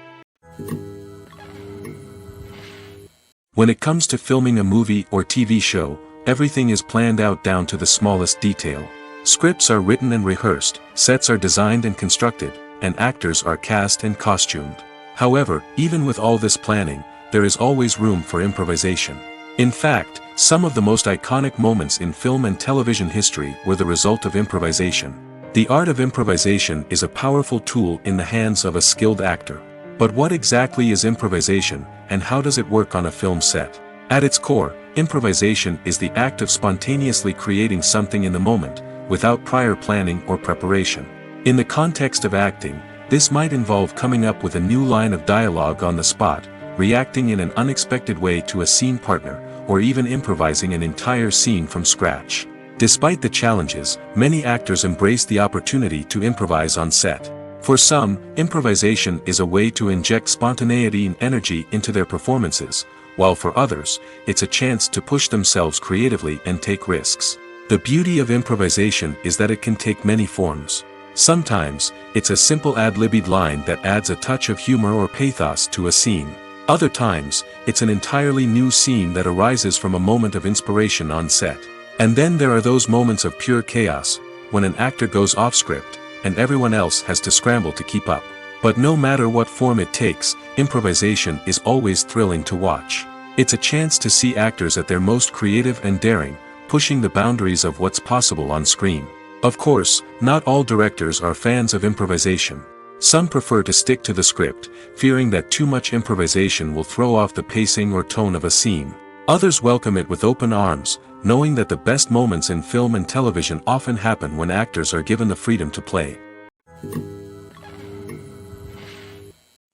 When it comes to filming a movie or TV show, everything is planned out down to the smallest detail. Scripts are written and rehearsed, sets are designed and constructed, and actors are cast and costumed. However, even with all this planning, there is always room for improvisation. In fact, some of the most iconic moments in film and television history were the result of improvisation. The art of improvisation is a powerful tool in the hands of a skilled actor. But what exactly is improvisation, and how does it work on a film set? At its core, improvisation is the act of spontaneously creating something in the moment, without prior planning or preparation. In the context of acting, this might involve coming up with a new line of dialogue on the spot, reacting in an unexpected way to a scene partner, or even improvising an entire scene from scratch. Despite the challenges, many actors embrace the opportunity to improvise on set. For some, improvisation is a way to inject spontaneity and energy into their performances, while for others, it's a chance to push themselves creatively and take risks. The beauty of improvisation is that it can take many forms. Sometimes, it's a simple ad-libbed line that adds a touch of humor or pathos to a scene. Other times, it's an entirely new scene that arises from a moment of inspiration on set. And then there are those moments of pure chaos, when an actor goes off script, and everyone else has to scramble to keep up. But no matter what form it takes, improvisation is always thrilling to watch. It's a chance to see actors at their most creative and daring, pushing the boundaries of what's possible on screen. Of course, not all directors are fans of improvisation. Some prefer to stick to the script, fearing that too much improvisation will throw off the pacing or tone of a scene. Others welcome it with open arms, knowing that the best moments in film and television often happen when actors are given the freedom to play.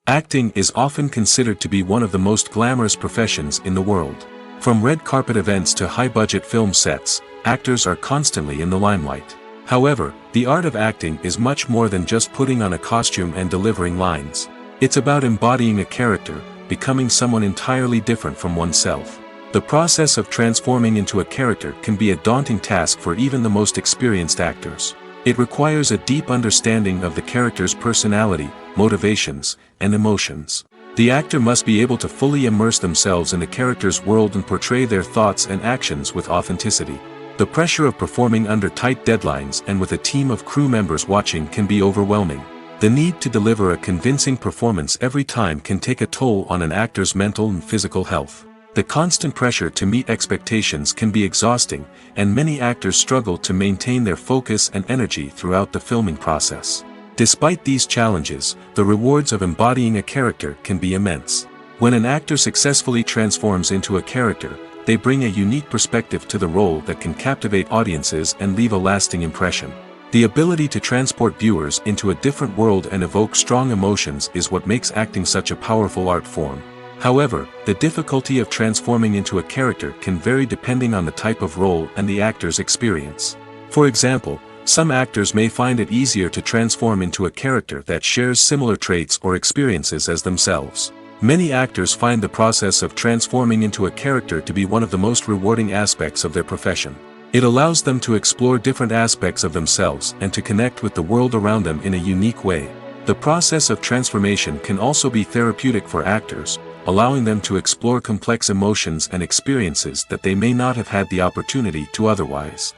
Acting is often considered to be one of the most glamorous professions in the world. From red carpet events to high-budget film sets, actors are constantly in the limelight. However, the art of acting is much more than just putting on a costume and delivering lines. It's about embodying a character, becoming someone entirely different from oneself. The process of transforming into a character can be a daunting task for even the most experienced actors. It requires a deep understanding of the character's personality, motivations, and emotions. The actor must be able to fully immerse themselves in the character's world and portray their thoughts and actions with authenticity. The pressure of performing under tight deadlines and with a team of crew members watching can be overwhelming. The need to deliver a convincing performance every time can take a toll on an actor's mental and physical health. The constant pressure to meet expectations can be exhausting, and many actors struggle to maintain their focus and energy throughout the filming process. Despite these challenges, the rewards of embodying a character can be immense. When an actor successfully transforms into a character, they bring a unique perspective to the role that can captivate audiences and leave a lasting impression. The ability to transport viewers into a different world and evoke strong emotions is what makes acting such a powerful art form. However, the difficulty of transforming into a character can vary depending on the type of role and the actor's experience. For example, some actors may find it easier to transform into a character that shares similar traits or experiences as themselves. Many actors find the process of transforming into a character to be one of the most rewarding aspects of their profession. It allows them to explore different aspects of themselves and to connect with the world around them in a unique way. The process of transformation can also be therapeutic for actors, allowing them to explore complex emotions and experiences that they may not have had the opportunity to otherwise.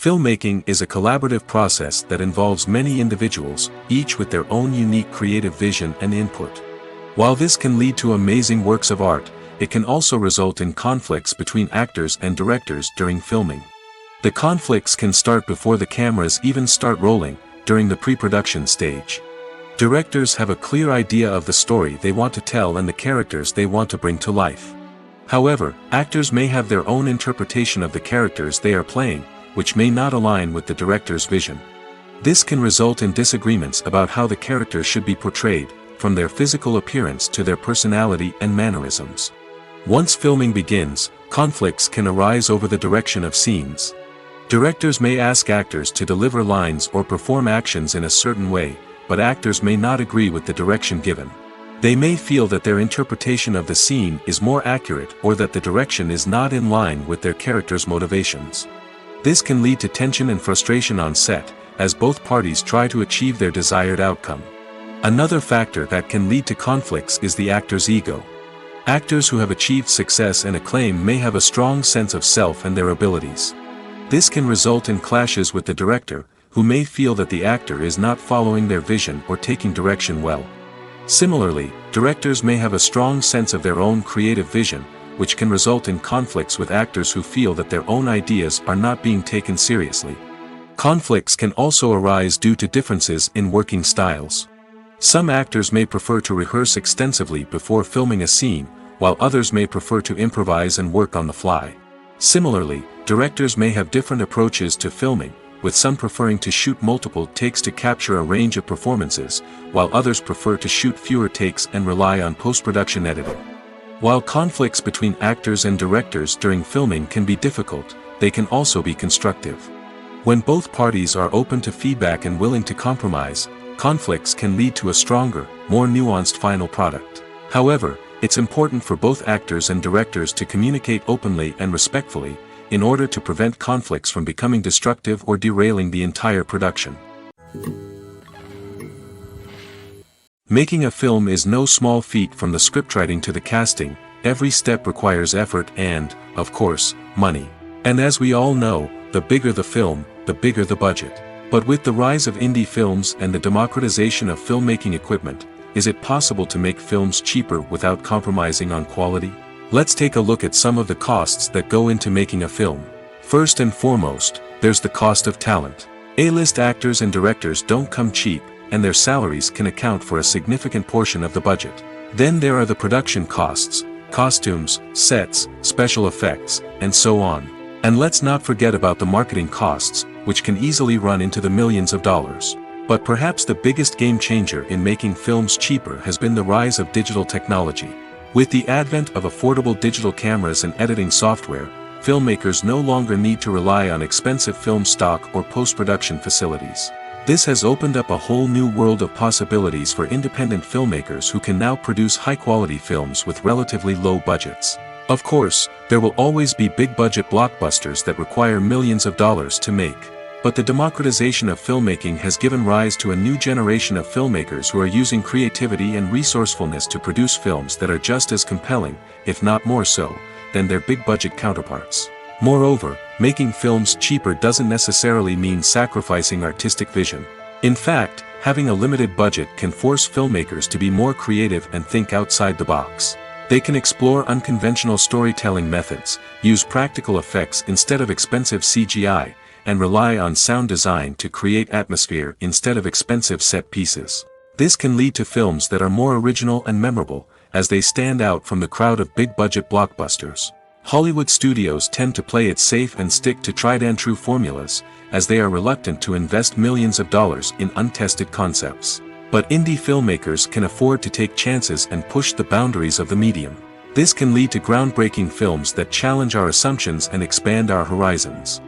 Filmmaking is a collaborative process that involves many individuals, each with their own unique creative vision and input. While this can lead to amazing works of art, it can also result in conflicts between actors and directors during filming. The conflicts can start before the cameras even start rolling, during the pre-production stage. Directors have a clear idea of the story they want to tell and the characters they want to bring to life. However, actors may have their own interpretation of the characters they are playing, which may not align with the director's vision. This can result in disagreements about how the characters should be portrayed, from their physical appearance to their personality and mannerisms. Once filming begins, conflicts can arise over the direction of scenes. Directors may ask actors to deliver lines or perform actions in a certain way, but actors may not agree with the direction given. They may feel that their interpretation of the scene is more accurate or that the direction is not in line with their character's motivations. This can lead to tension and frustration on set, as both parties try to achieve their desired outcome. Another factor that can lead to conflicts is the actor's ego. Actors who have achieved success and acclaim may have a strong sense of self and their abilities. This can result in clashes with the director, who may feel that the actor is not following their vision or taking direction well. Similarly, directors may have a strong sense of their own creative vision, which can result in conflicts with actors who feel that their own ideas are not being taken seriously. Conflicts can also arise due to differences in working styles. Some actors may prefer to rehearse extensively before filming a scene, while others may prefer to improvise and work on the fly. Similarly, directors may have different approaches to filming, with some preferring to shoot multiple takes to capture a range of performances, while others prefer to shoot fewer takes and rely on post-production editing. While conflicts between actors and directors during filming can be difficult, they can also be constructive. When both parties are open to feedback and willing to compromise, conflicts can lead to a stronger, more nuanced final product. However, it's important for both actors and directors to communicate openly and respectfully, in order to prevent conflicts from becoming destructive or derailing the entire production. Making a film is no small feat. From the scriptwriting to the casting, every step requires effort and, of course, money. And as we all know, the bigger the film, the bigger the budget. But with the rise of indie films and the democratization of filmmaking equipment, is it possible to make films cheaper without compromising on quality? Let's take a look at some of the costs that go into making a film. First and foremost, there's the cost of talent. A-list actors and directors don't come cheap, and their salaries can account for a significant portion of the budget. Then there are the production costs, costumes, sets, special effects, and so on. And let's not forget about the marketing costs, which can easily run into the millions of dollars. But perhaps the biggest game changer in making films cheaper has been the rise of digital technology. With the advent of affordable digital cameras and editing software, filmmakers no longer need to rely on expensive film stock or post-production facilities. This has opened up a whole new world of possibilities for independent filmmakers who can now produce high-quality films with relatively low budgets. Of course, there will always be big-budget blockbusters that require millions of dollars to make. But the democratization of filmmaking has given rise to a new generation of filmmakers who are using creativity and resourcefulness to produce films that are just as compelling, if not more so, than their big-budget counterparts. Moreover, making films cheaper doesn't necessarily mean sacrificing artistic vision. In fact, having a limited budget can force filmmakers to be more creative and think outside the box. They can explore unconventional storytelling methods, use practical effects instead of expensive CGI, and rely on sound design to create atmosphere instead of expensive set pieces. This can lead to films that are more original and memorable, as they stand out from the crowd of big-budget blockbusters. Hollywood studios tend to play it safe and stick to tried-and-true formulas, as they are reluctant to invest millions of dollars in untested concepts. But indie filmmakers can afford to take chances and push the boundaries of the medium. This can lead to groundbreaking films that challenge our assumptions and expand our horizons.